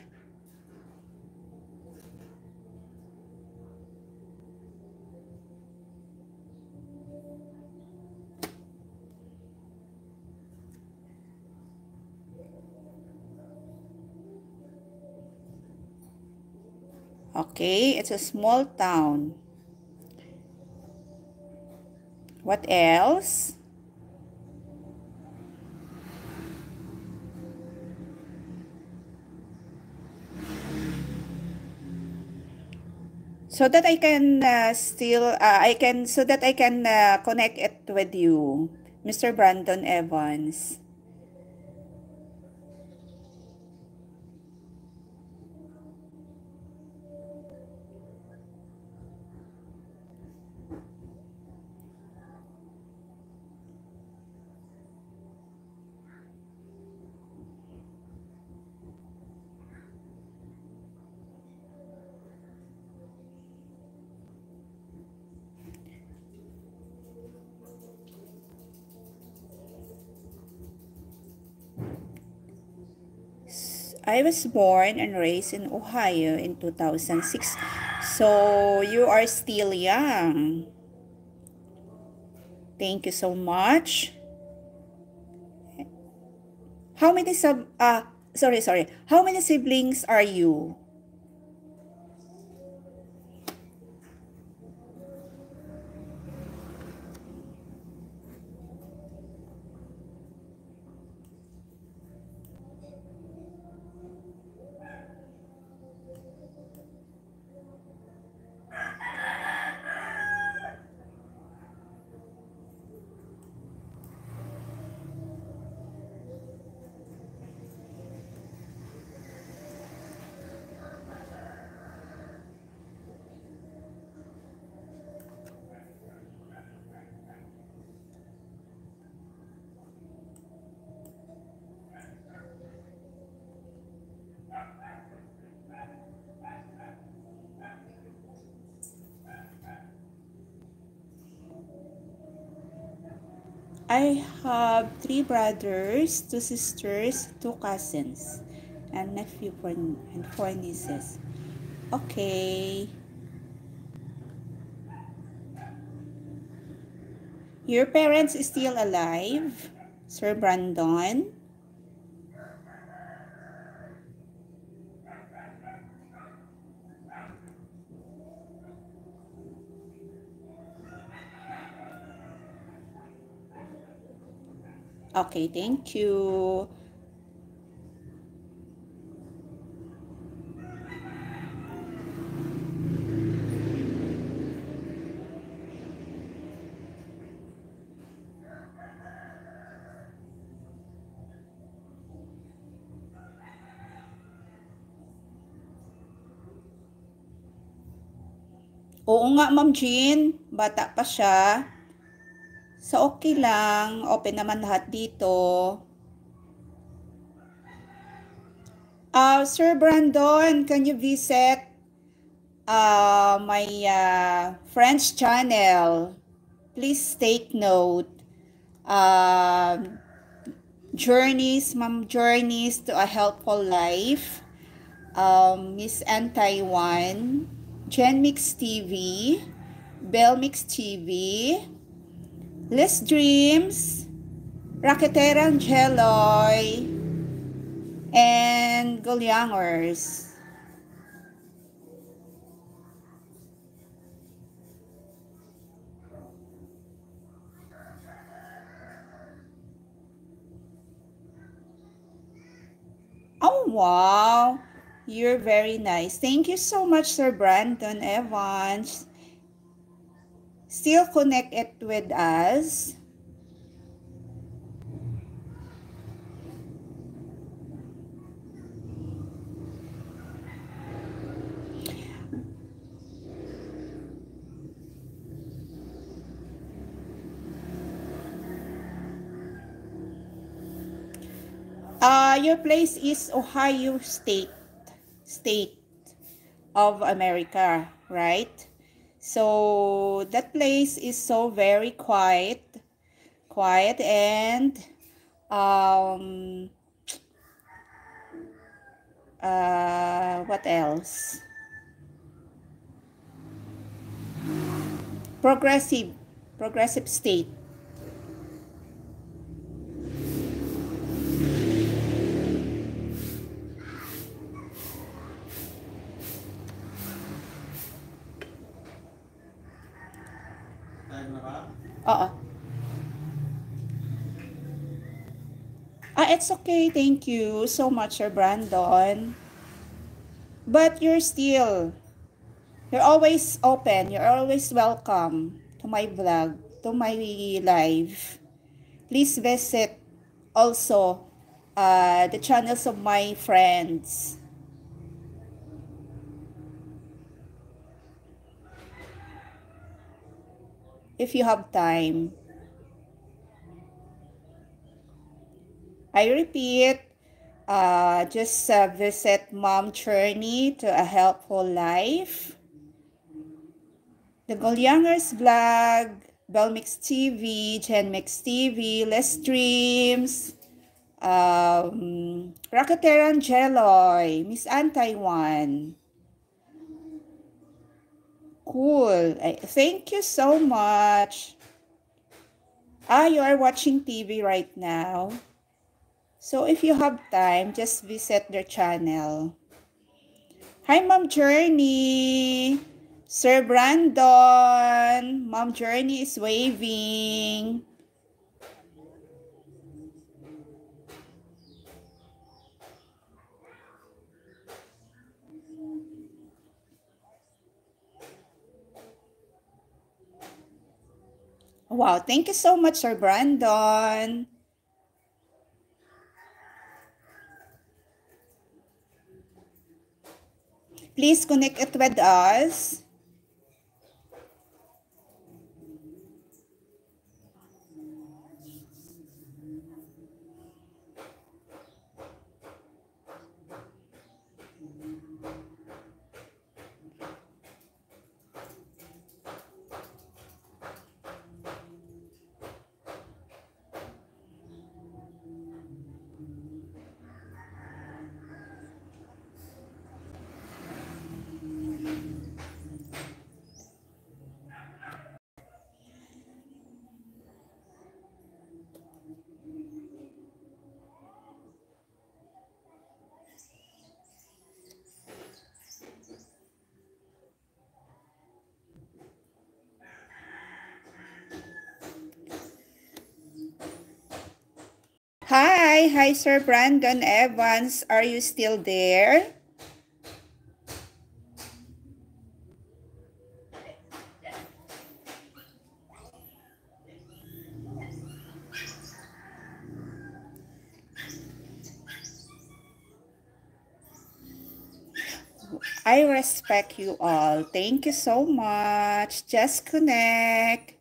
Okay, it's a small town. What else? So that I can connect it with you, Mr. Brandon Evans. I was born and raised in Ohio in 2006. So you are still young. Thank you so much. How many How many siblings are you? I have 3 brothers, 2 sisters, 2 cousins, and nephew and 4 nieces. Okay. Your parents is still alive, Sir Brandon? Okay, thank you. Oo nga, Ma'am Jean. Bata pa siya. So, okay lang. Open naman lahat dito. Sir Brandon, can you visit my French channel? Please take note. Journeys to a Helpful Life. Miss Ann Taiwan, Gen Mix TV, Bell Mix TV, Les Dreams, Raketerang Jeloy, and Gulyangers. Oh, wow. You're very nice. Thank you so much, Sir Brandon Evans. Still connected with us. Your place is Ohio State of America, right? So that place is so very quiet and what else? Progressive state. Time na ba? Oo. It's okay. Thank you so much, Sir Brandon. But you're always open. You're always welcome to my vlog, to my live. Please visit also the channels of my friends. If you have time. I repeat, just visit Mom Journey to a Helpful Life, the Gulyangers Vlog, Belmix TV, Genmix TV, Les Dreams, Raketeran Jeloy, Miss Ann Taiwan. Cool. Thank you so much. You are watching TV right now. So if you have time, just visit their channel. Hi, Mom Journey. Sir Brandon. Mom Journey is waving. Wow, thank you so much, Sir Brandon. Please connect it with us. Hi, Sir Brandon Evans. Are you still there? I respect you all. Thank you so much. Just connect.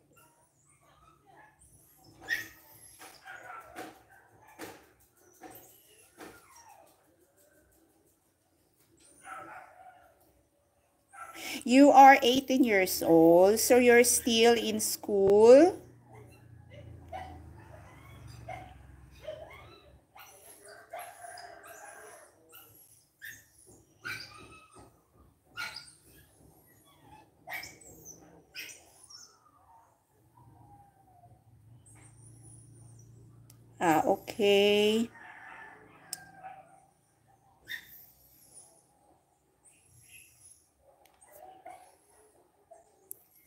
You are 18 years old, so you're still in school. Okay.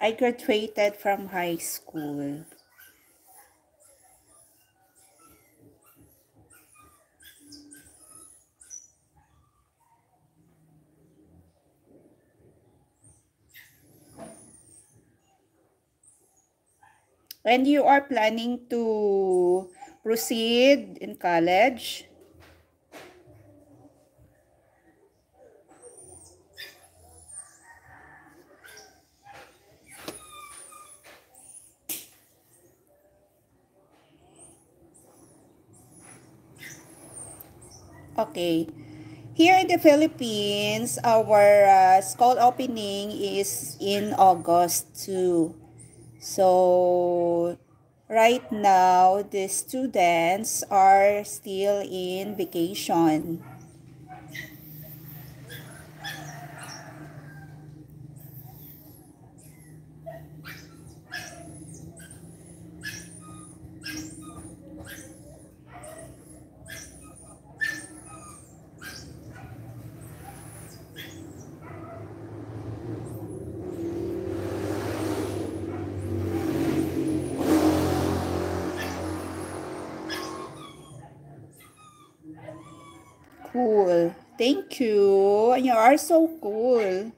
I graduated from high school. And you are planning to proceed in college? Okay. Here in the Philippines, our school opening is in August too. So, right now, the students are still in vacation. Cool. Thank you. You are so cool.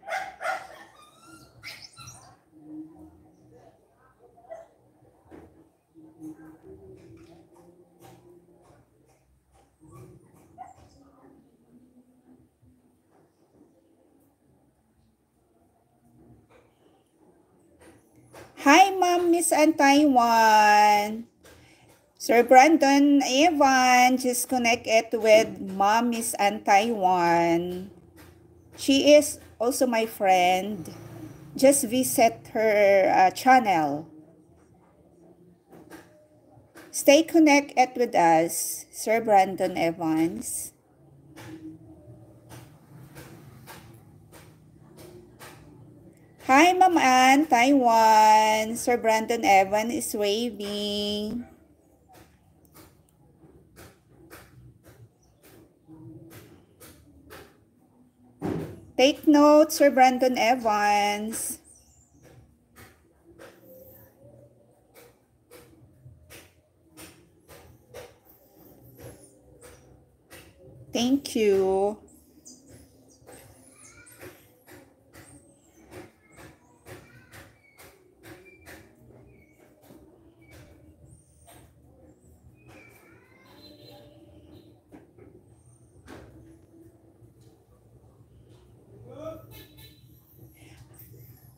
Hi, Ma'am Miss Ann Taiwan. Sir Brandon Evan just connected with Mom Miss Ann Taiwan. She is also my friend. Just visit her channel. Stay connected with us, Sir Brandon Evans. Hi, Ma'am Ann Taiwan. Sir Brandon Evans is waving. Take note, Sir Brandon Evans. Thank you.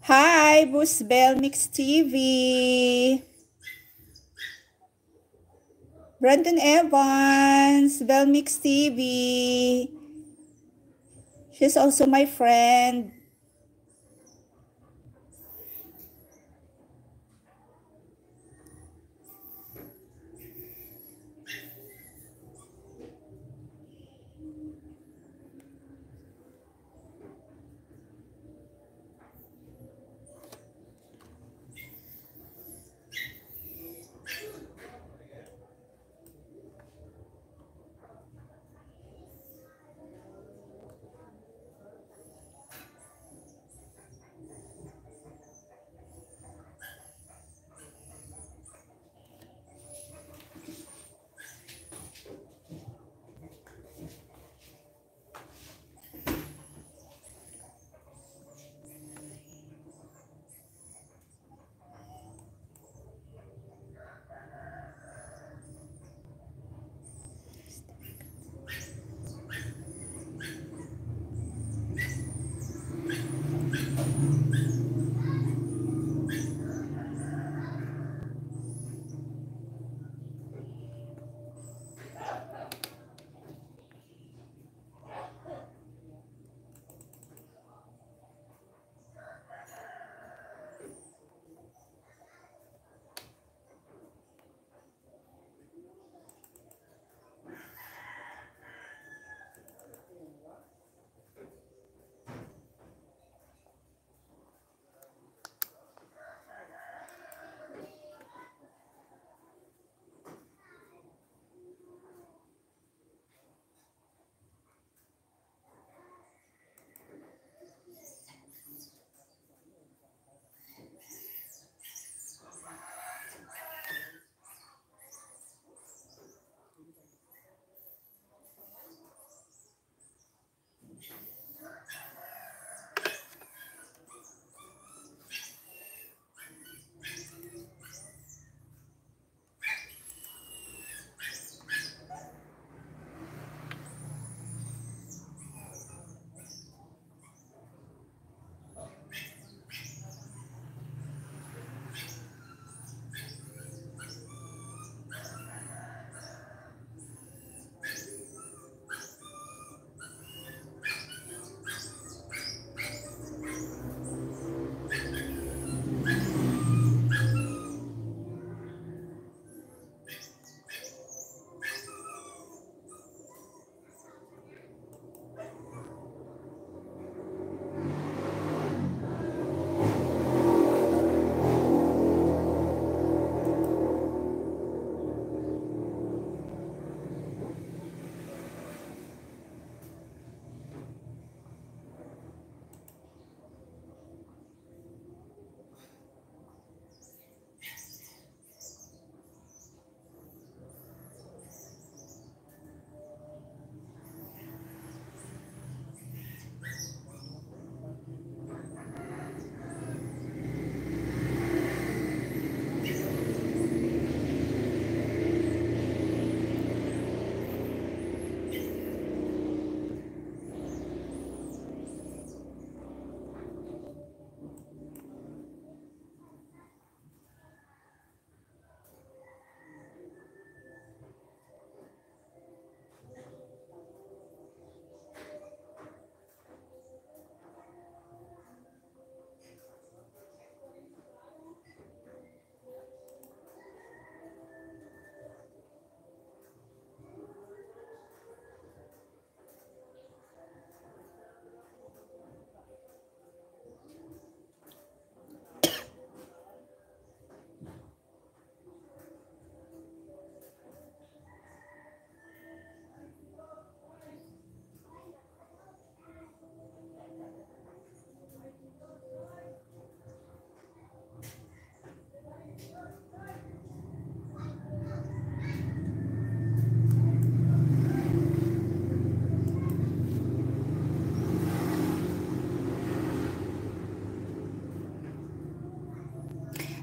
Hi, Boost Bell Mix TV. Brandon Evans, Bell Mix TV. She's also my friend.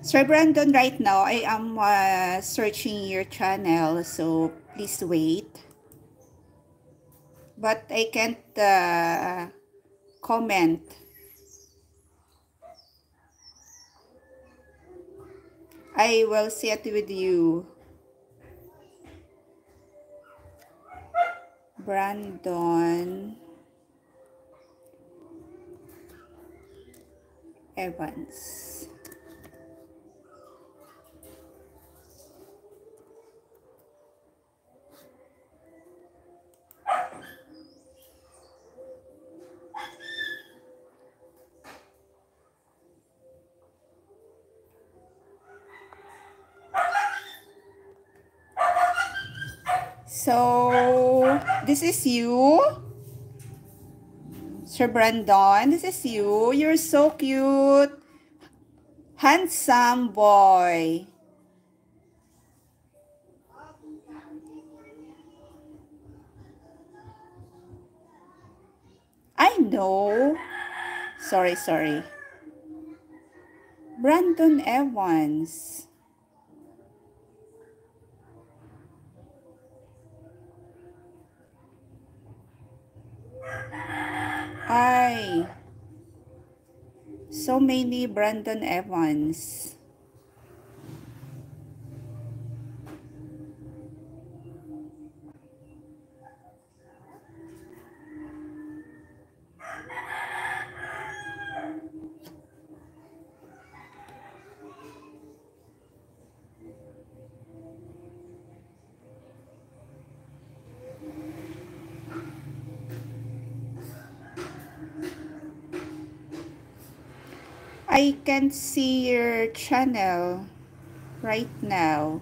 Sir Brandon, right now I am searching your channel, so please wait. But I can't comment. I will sit with you. Brandon Evans. So, this is you, Sir Brandon. This is you. You're so cute. Handsome boy. I know. Sorry. Brandon Evans. Ay. So many Brandon Evans. I can't see your channel right now.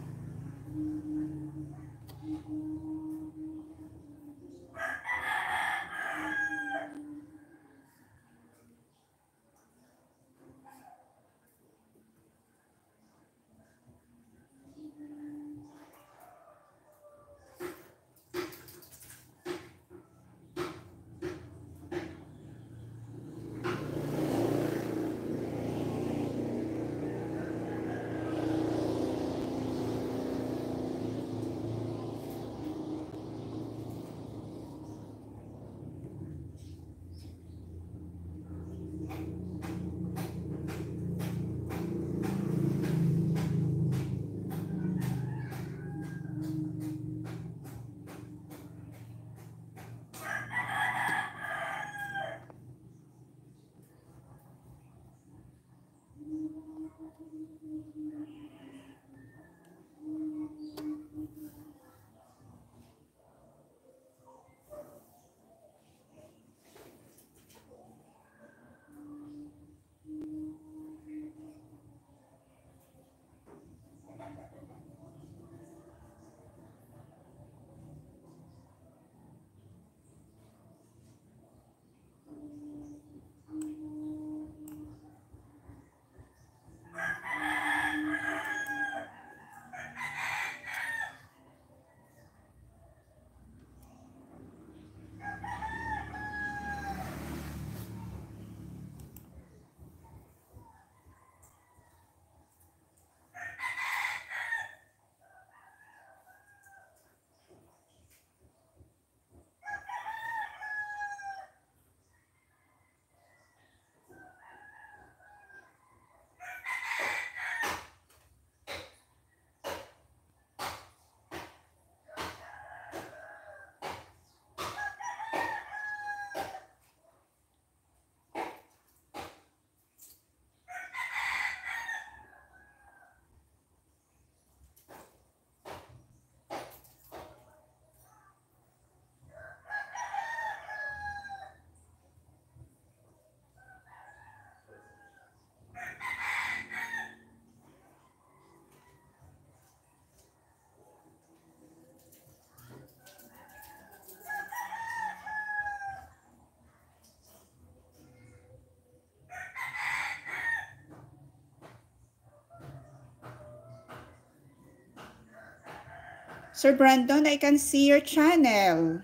Sir Brandon, I can see your channel,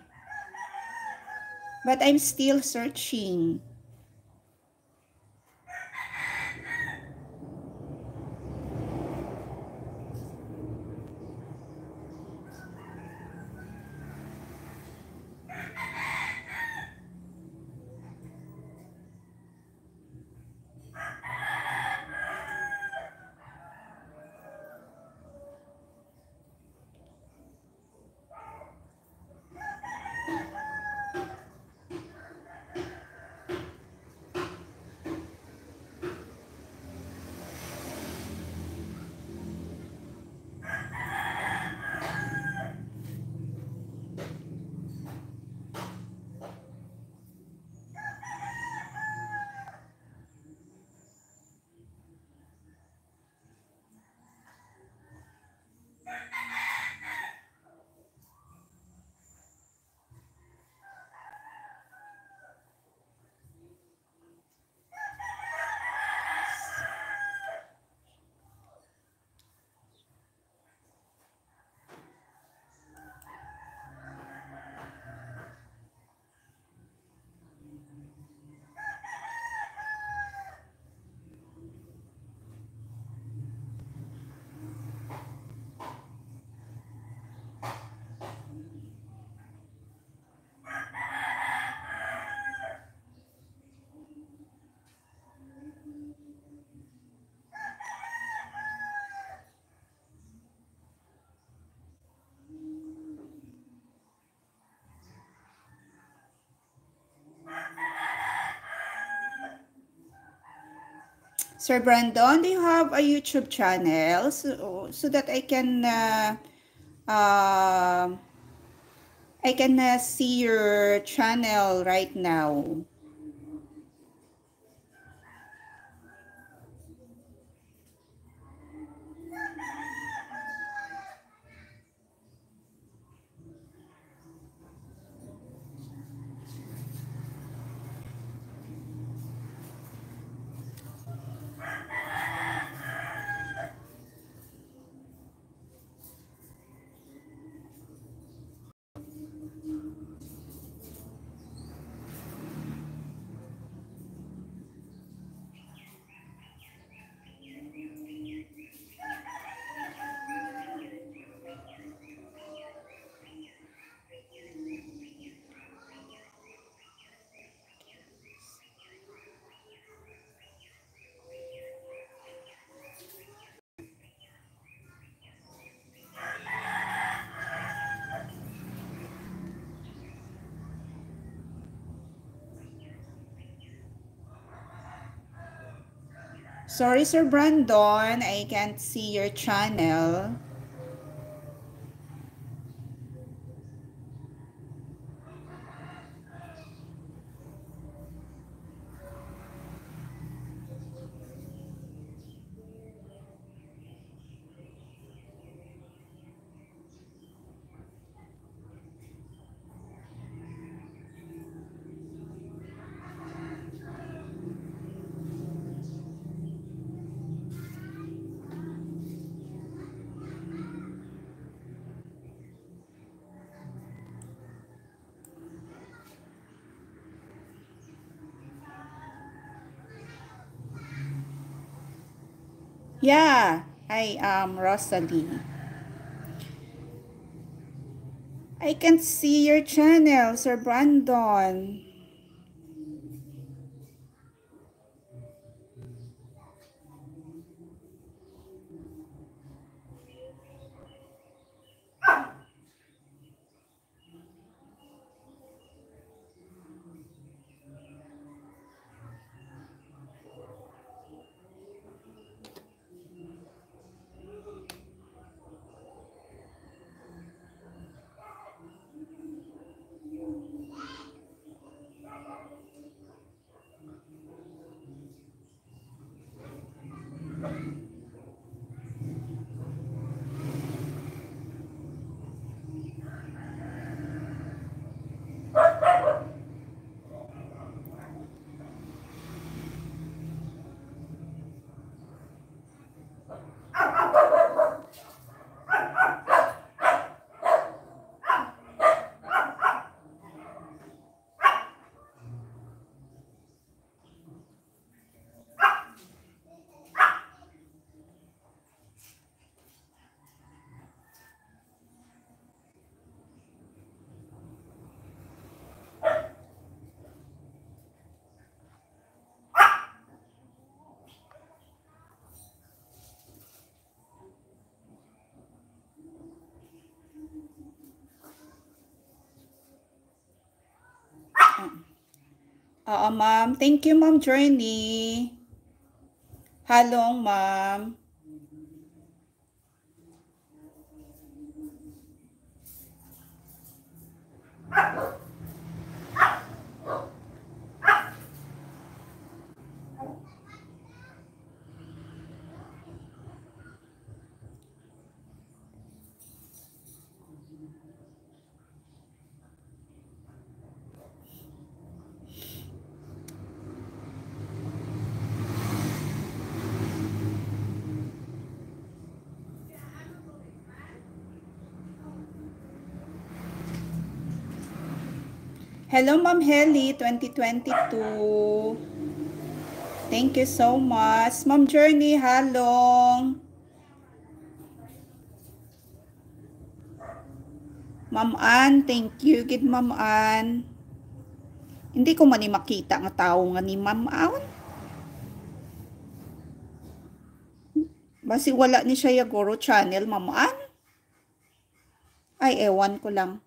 but I'm still searching. Sir Brandon, do you have a YouTube channel so that I can see your channel right now? Sorry, Sir Brandon, I can't see your channel. Yeah, I am Rosalie. I can't see your channel, Sir Brandon. Oo, ma'am. Thank you, Ma'am Journey. Halong, ma'am. Hello, Ma'am Heli, 2022. Thank you so much. Ma'am Journey, halong. Ma'am Ann, thank you. Gid Ma'am Ann. Hindi ko man ni makita nga tao nga ni Ma'am Ann. Basi wala ni siya Yagoro channel, Ma'am Ann. Ay, ewan ko lang.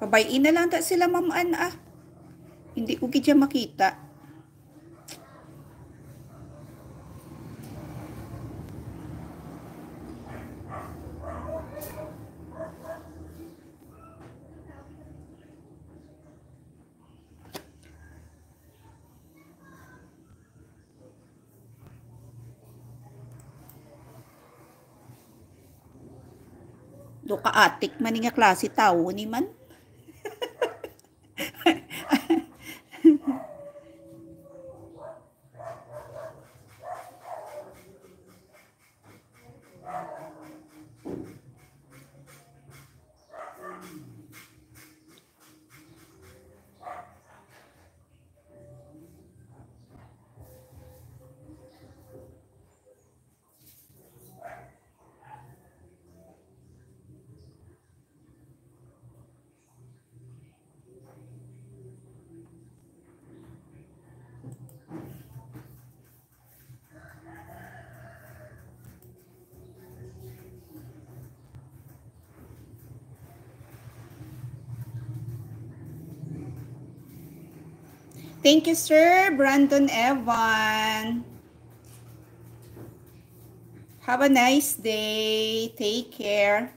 Pabayin na lang ta sila mamaan ah. Hindi ko gidya makita. Do ka atik man nga klase tao ni man. Thank you, Sir Brandon Evan. Have a nice day. Take care.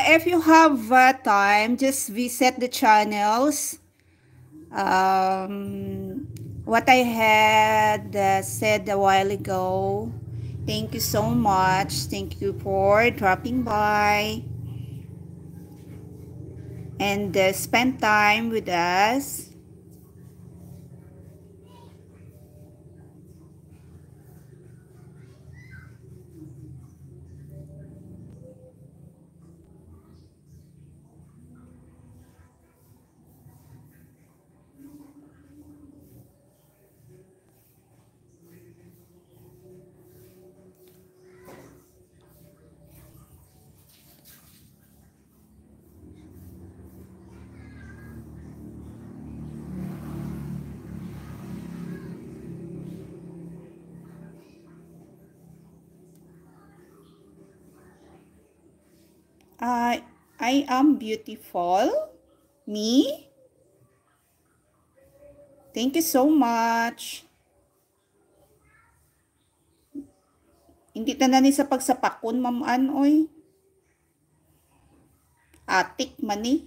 If you have time, just visit the channels. What I had said a while ago. Thank you so much. Thank you for dropping by and spend time with us. I am beautiful. Me? Thank you so much. Hindi na ni sa pagsapakon, Ma'am Anoy. Atik man eh.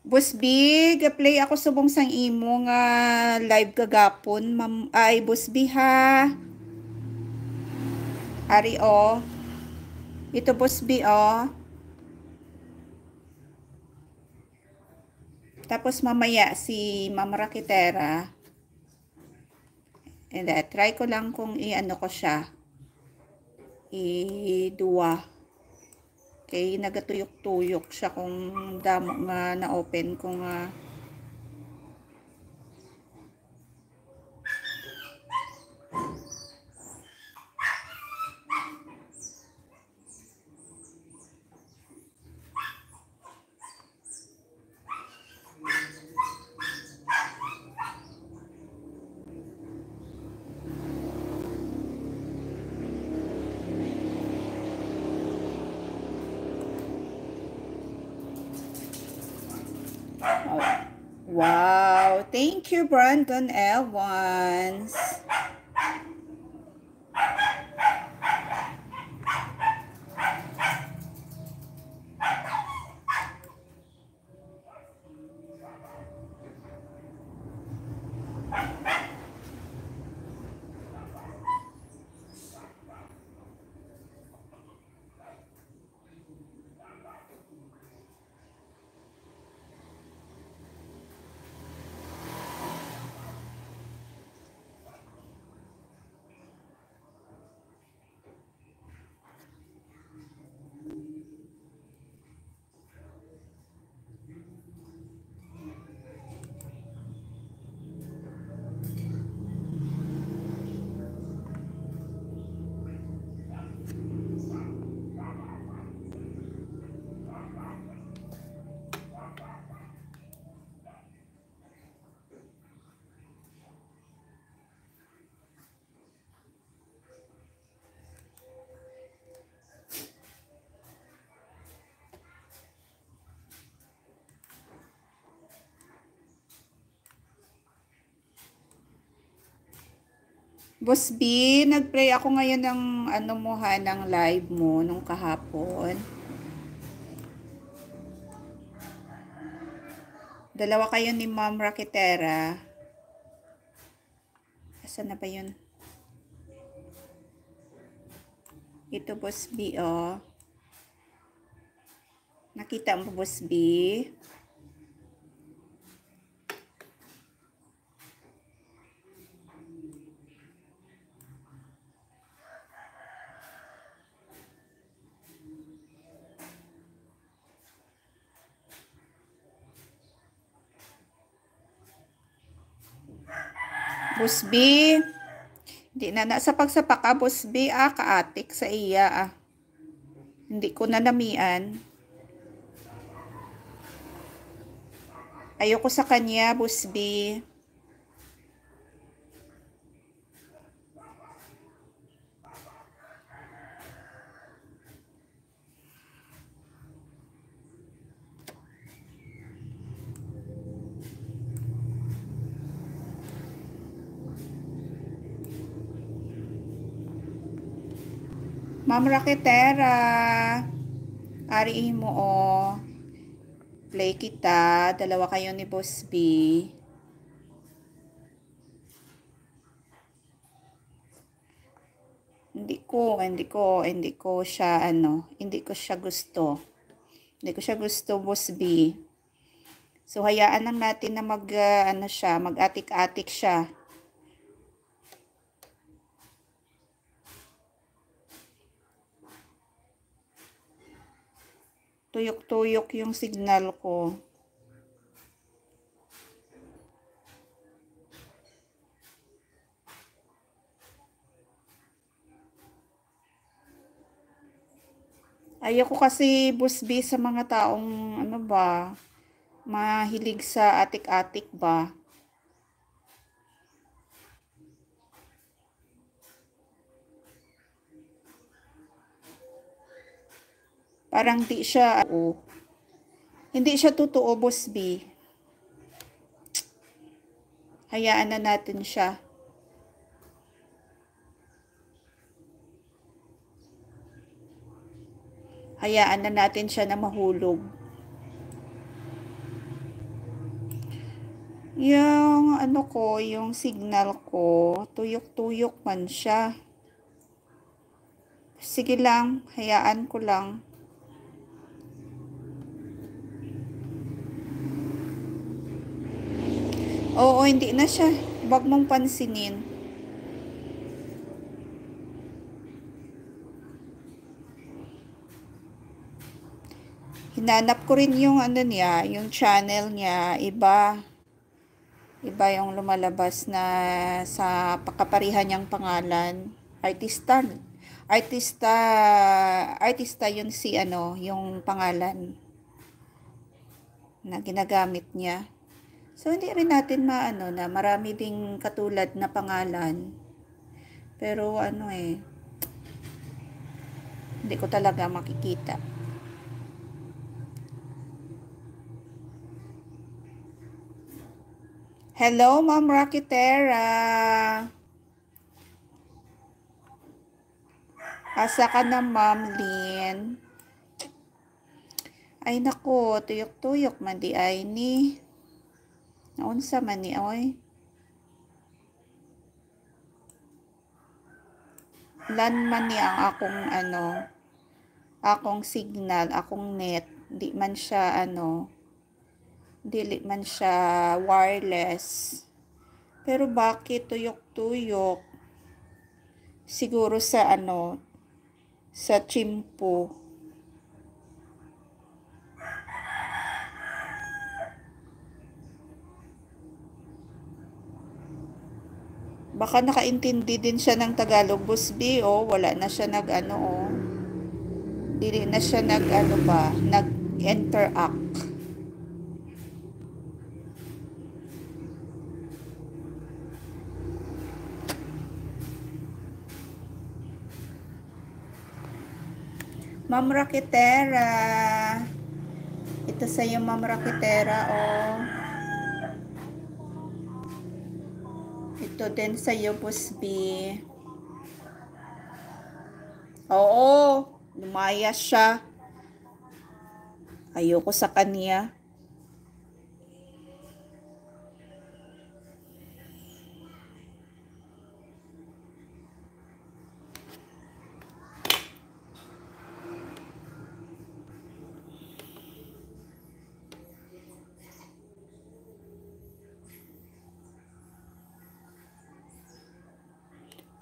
Boss Big, play ako subong sang imo nga live kagapon. Ay, Boss B ha. Ari o. Ito Boss B o. Tapos mamaya si Ma'am Rakitera. And try ko lang kung i-ano ko siya. I-duwa. Okay, nagatuyok-tuyok siya kung damo nga na-open ko nga. Wow, thank you Brandon Evans. Boss B, nag-play ako ngayon ng ano mo ha, ng live mo nung kahapon. Dalawa kayo ni Ma'am Rakitera. Asan na ba yun? Ito Boss B, oh. Nakita mo Boss B? Boss B, hindi na sa pagsapak ka, Boss B, kaatik sa iya, Hindi ko na namian. Ayoko sa kanya, Boss B. Ma'am Rakitera, ari mo play kita, dalawa kayo ni Boss B. Hindi ko siya hindi ko siya gusto. Hindi ko siya gusto, Boss B. So hayaan lang natin na mag-atik-atik siya. Tuyok-tuyok yung signal ko. Ayoko kasi Boss B sa mga taong mahilig sa atik-atik ba. Parang hindi siya totoo, Boss B. Hayaan na natin siya. Hayaan na natin siya na mahulog. Yung ano ko, yung signal ko, tuyok-tuyok man siya. Sige lang, hayaan ko lang. Oo, hindi na siya. Wag mong pansinin. Hinanap ko rin yung ano niya, yung channel niya, iba. Iba yung lumalabas na sa kaparihan niyang pangalan. Artista yun si ano, yung pangalan na ginagamit niya. So, hindi rin natin maano na marami ding katulad na pangalan. Pero ano hindi ko talaga makikita. Hello, Ma'am Rakitera. Asa ka na, Ma'am Lynn? Ay nako, tuyok-tuyok man di ay ni. Naunsa man ni oy. Lan man ni ang akong ano, akong signal, akong net. Di man siya ano, dili man siya wireless. Pero bakit tuyok-tuyok? Siguro sa ano, sa chimpo. Baka nakaintindi din siya ng Tagalog, Busby, wala na siya nag-ano, Dili na siya nag-ano ba, nag-interact. Ma'am Rakitera. Ito sa'yo, Ma'am Rakitera, Ito din sa'yo, Busby. Oo, lumayas siya. Ayoko sa kanya.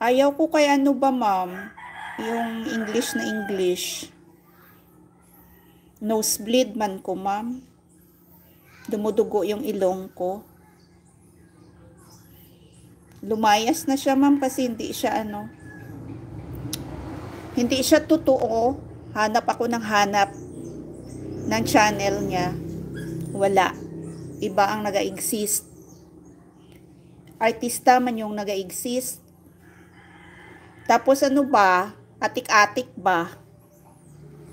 Ayaw ko kay ano ba, ma'am? Yung English na English. Nosebleed man ko, ma'am. Dumudugo yung ilong ko. Lumayas na siya, ma'am, kasi hindi siya ano. Hindi siya totoo. Hanap ako ng hanap ng channel niya. Wala. Iba ang naga-exist. Artista man yung naga-exist. Tapos ano ba? Atik-atik ba?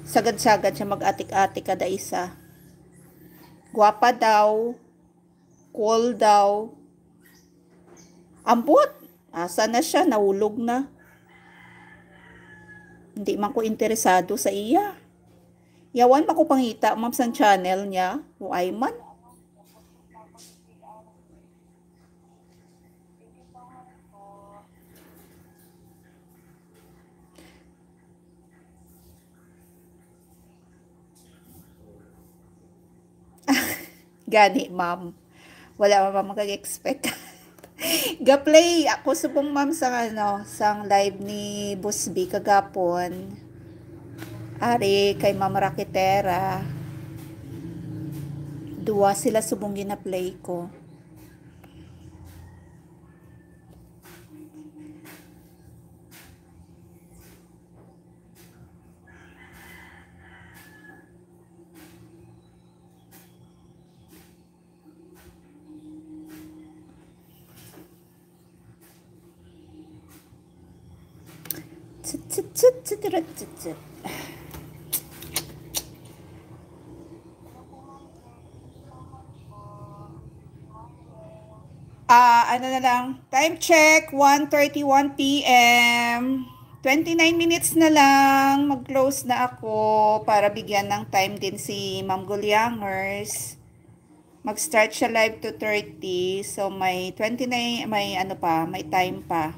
Sagad-sagad siya mag-atik-atik kada isa. Gwapa daw. Cool daw. Ambot. Asa na siya? Nahulog na. Hindi man ko interesado sa iya. Yawan pa ko pangita, ma'am, sa channel niya. Huwag man. Gani, ma'am. Wala pa mag-expect. Ga-play ako subong, ma'am, sa ano, sang live ni Busby kagapon. Ari kay Ma'am Rakitera. Duwa sila subong gina-play ko. Ano na lang, time check, 1:31 p.m. 29 minutes na lang, mag-close na ako para bigyan ng time din si Ma'am Gulyangers. Mag-start siya live 2:30. So, may 29, may ano pa, may time pa.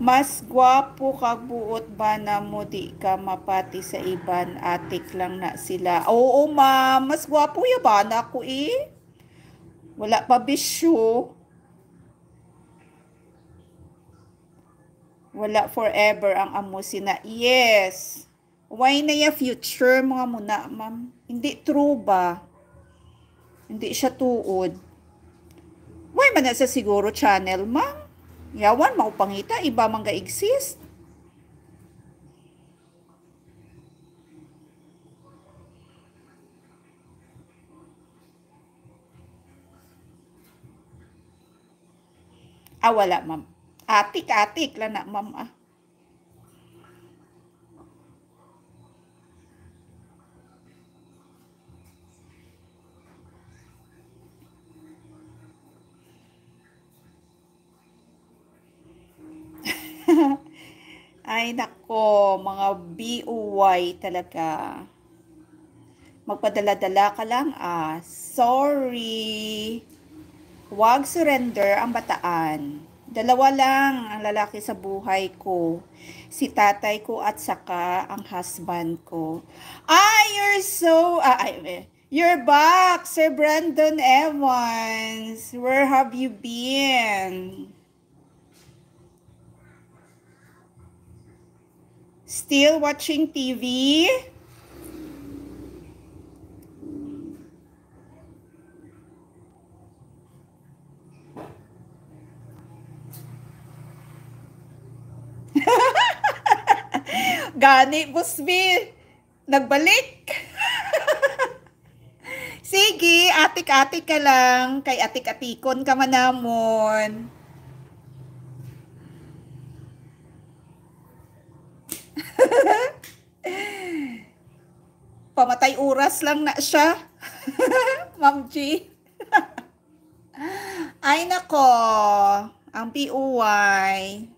Mas gwapo kag buot ba na mo di ka mapati sa iban, atik lang na sila. Oo, ma'am. Mas gwapo ya ba na ako eh? Wala pa bisyo. Wala forever ang amo sina. Yes. Why na ya future mga muna, ma'am? Hindi true ba? Hindi siya tuod. Why man na sa siguro channel, ma'am? Yawan, maupangita, iba man ga exist. Wala, ma'am. Atik-atik lang na, ma'am, Ay, nako, mga BUY talaga. Magpadala-dala ka lang, Sorry. Huwag surrender ang bataan. Dalawa lang ang lalaki sa buhay ko. Si tatay ko at saka ang husband ko. You're back, Sir Brandon Evans. Where have you been? Still watching TV? Gani, Busby. Nagbalik. Sige, atik-atik ka lang. Kay atik-atikon ka manamon. Pamatay oras lang na siya. Ma'am G. Ay nako, ang PUY.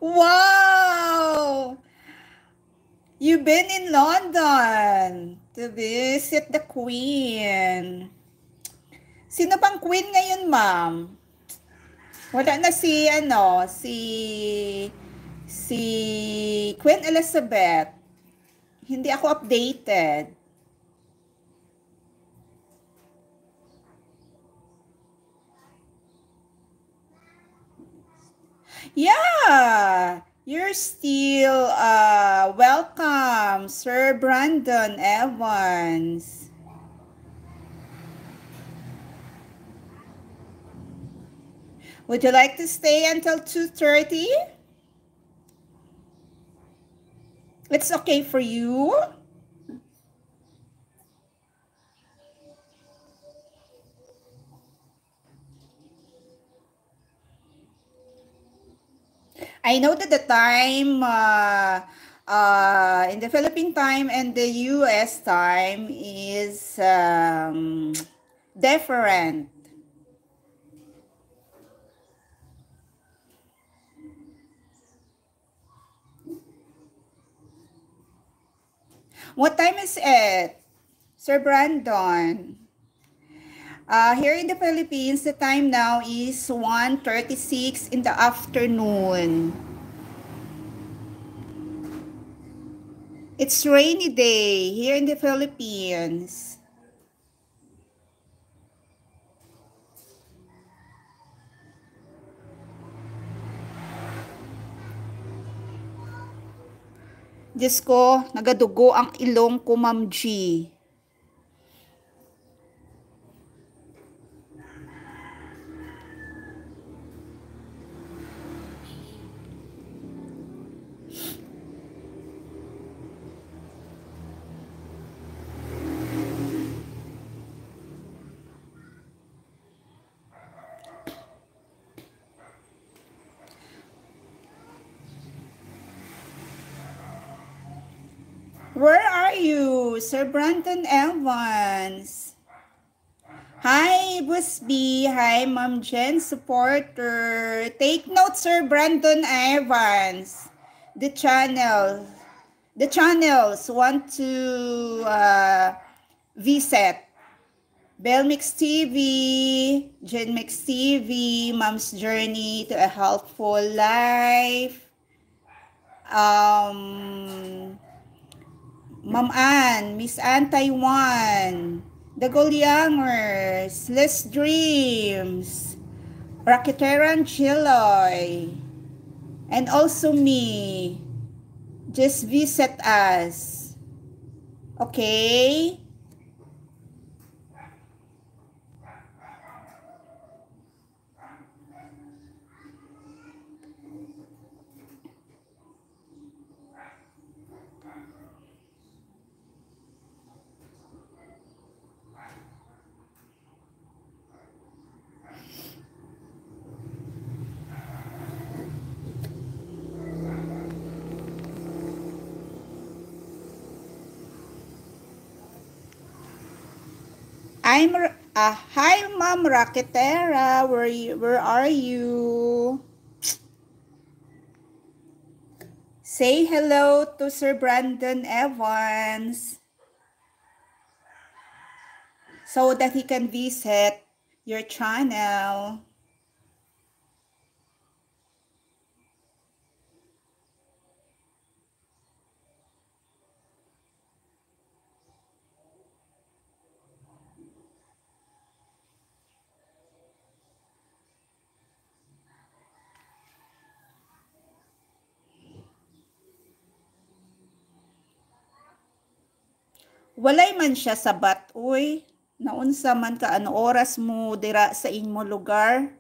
Wow! You've been in London to visit the Queen. Sino bang Queen ngayon, ma'am? Wala na si Queen Elizabeth. Hindi ako updated. Yeah, you're still welcome, Sir Brandon Evans. Would you like to stay until 2:30? It's okay for you? I know that the time in the Philippine time and the US time is different. What time is it, Sir Brandon? Here in the Philippines, the time now is 1:36 in the afternoon. It's rainy day here in the Philippines. Diyos ko, nagadugo ang ilong ko, Ma'am G. Where are you, Sir Brandon Evans? Hi, Busby. Hi, Ma'am Jen supporter. Take note, Sir Brandon Evans. The channels want to visit. Belmix TV, Genmix TV, Mom's Journey to a Healthful Life. Ma'am Ann, Miss Ann Taiwan, The Golyangers, Les Dreams, Rocketeran Chiloy, and also me. Just visit us. Okay? Hi, Ma'am Rocketera. Where are you? Say hello to Sir Brandon Evans so that he can visit your channel. Walay man siya sabat, uy. Naunsa man ka, ano oras mo dira sa inyo lugar?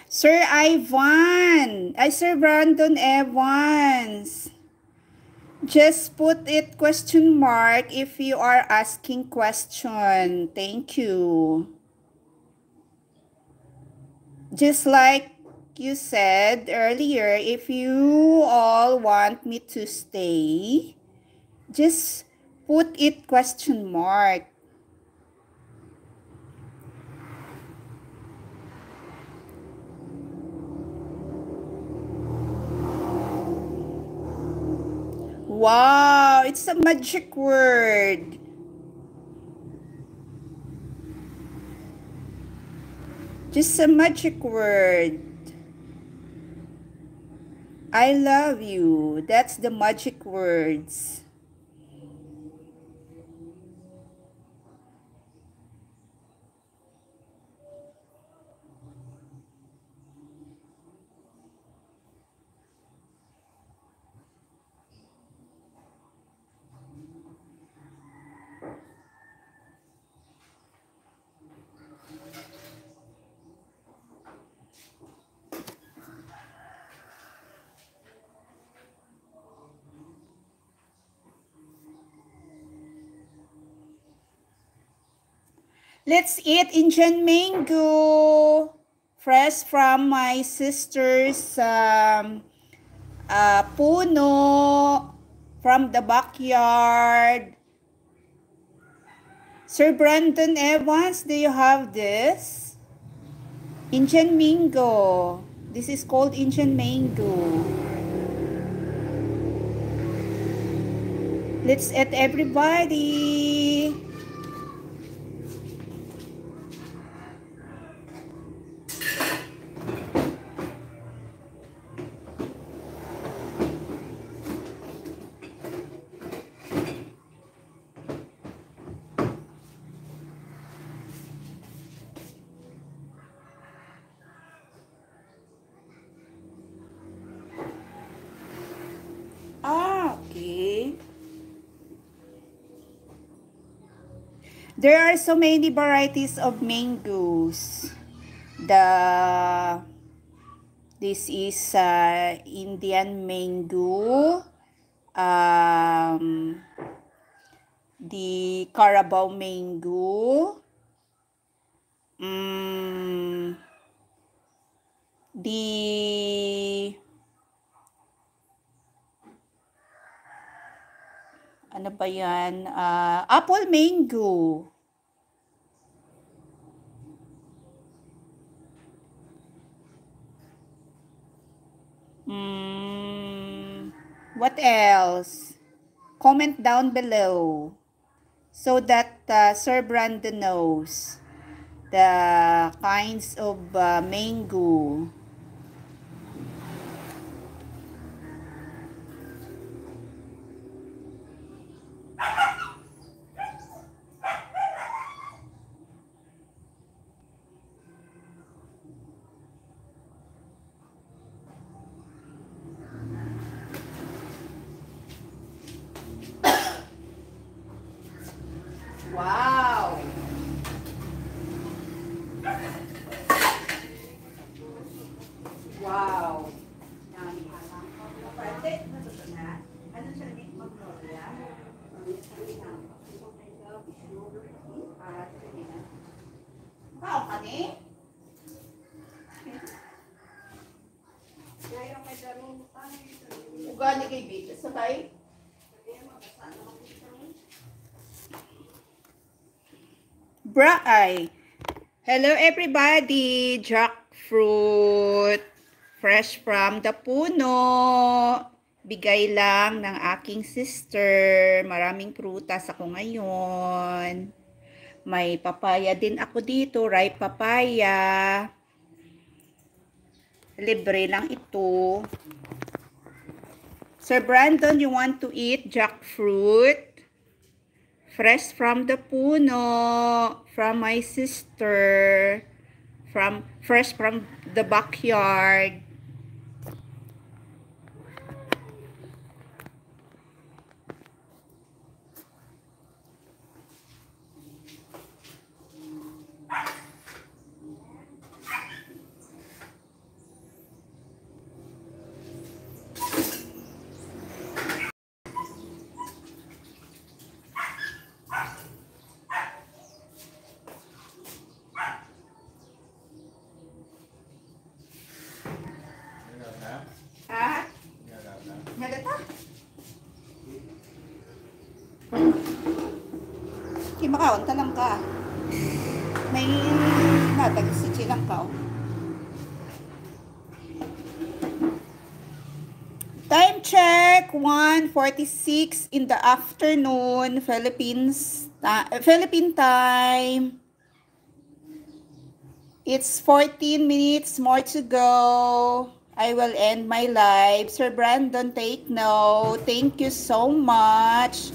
Sir Sir Brandon Evans. Just put it question mark if you are asking question. Thank you. Just like you said earlier, if you all want me to stay, just put it question mark. Wow, it's a magic word. Just a magic word. I love you. That's the magic words. Let's eat Indian mango. Fresh from my sister's puno from the backyard. Sir Brandon Evans, do you have this? Indian mango. This is called Indian mango. Let's eat, everybody. Okay. There are so many varieties of mangoes. This is Indian mango. The Carabao mango. Ano ba yan? Apple mango. What else? Comment down below so that Sir Brandon knows the kinds of mango. Wow! Wow! Kau ka ni? Ugali kay Bita sabay. Braay. Hello everybody. Jackfruit. Fresh from the puno. Bigay lang ng aking sister. Maraming prutas ako ngayon. May papaya din ako dito. Ripe papaya. Libre lang ito. Sir Brandon, you want to eat jackfruit? Fresh from the puno, from my sister, fresh from the backyard. Kimakaon talang ka. May natag si Chilang ka. Time check 1:46 in the afternoon, Philippine time. It's 14 minutes more to go. I will end my live. Sir Brandon, take note. Thank you so much.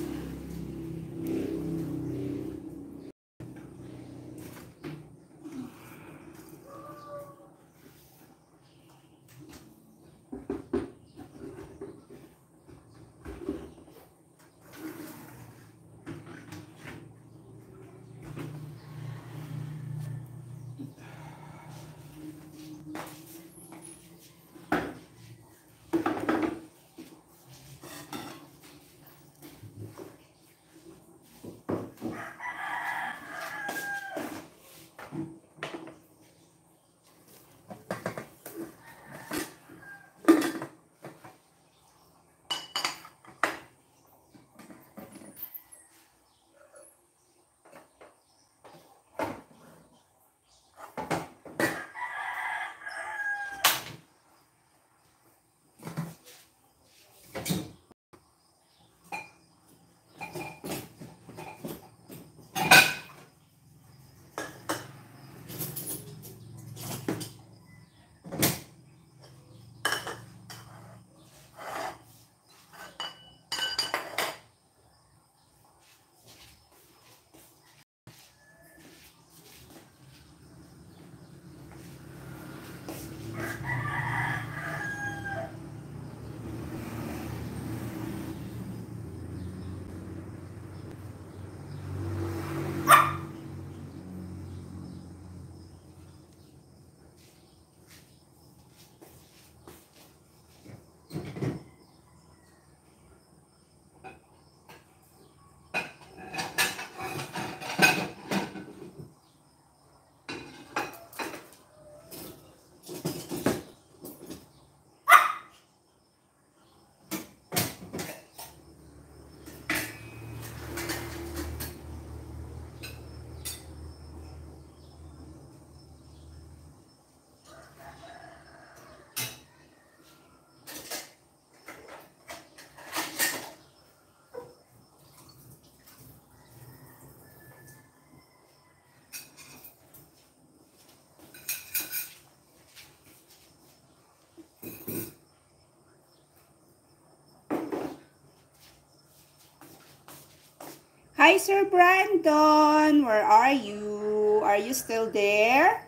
Hi, Sir Brandon. Where are you? Are you still there?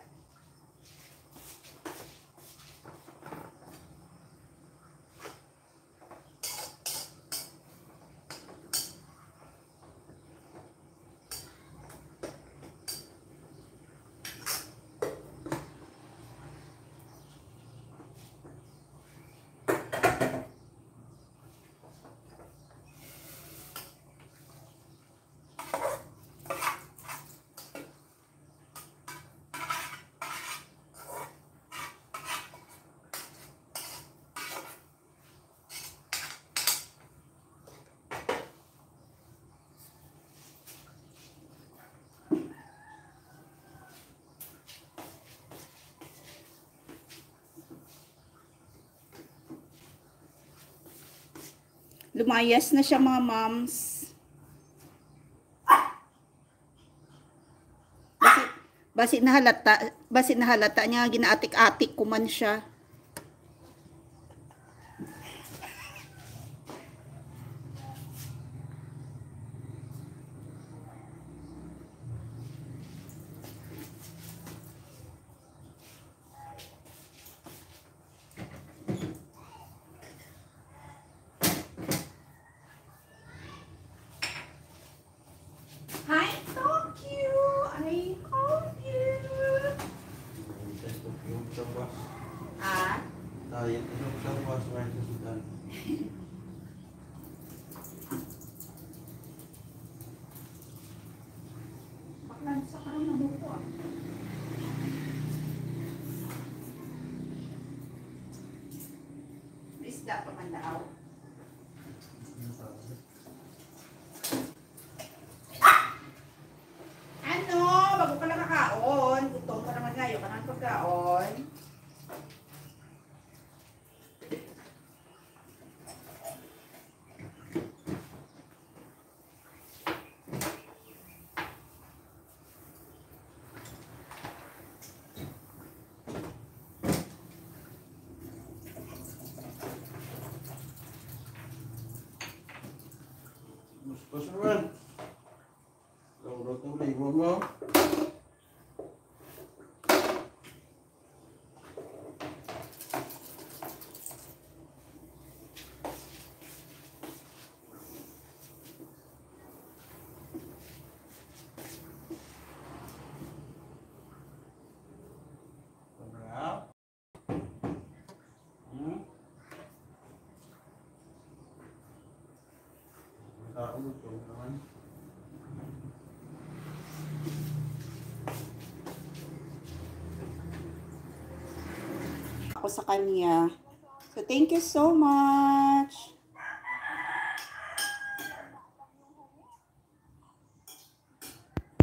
Lumayas na siya, mga moms. Basi nahalata niya, ginaatik-atik ko man siya. Hi, Tokyo! I love you! Ah? Baklan sa karoon na buko ah. Isda pa man daaw. Ano? Bago ka lang kakaon. Gutom ka naman ngayon. Kanang pagkaon. Pasuran. Kalau tuloy mo. Ako sa kanya. So, thank you so much.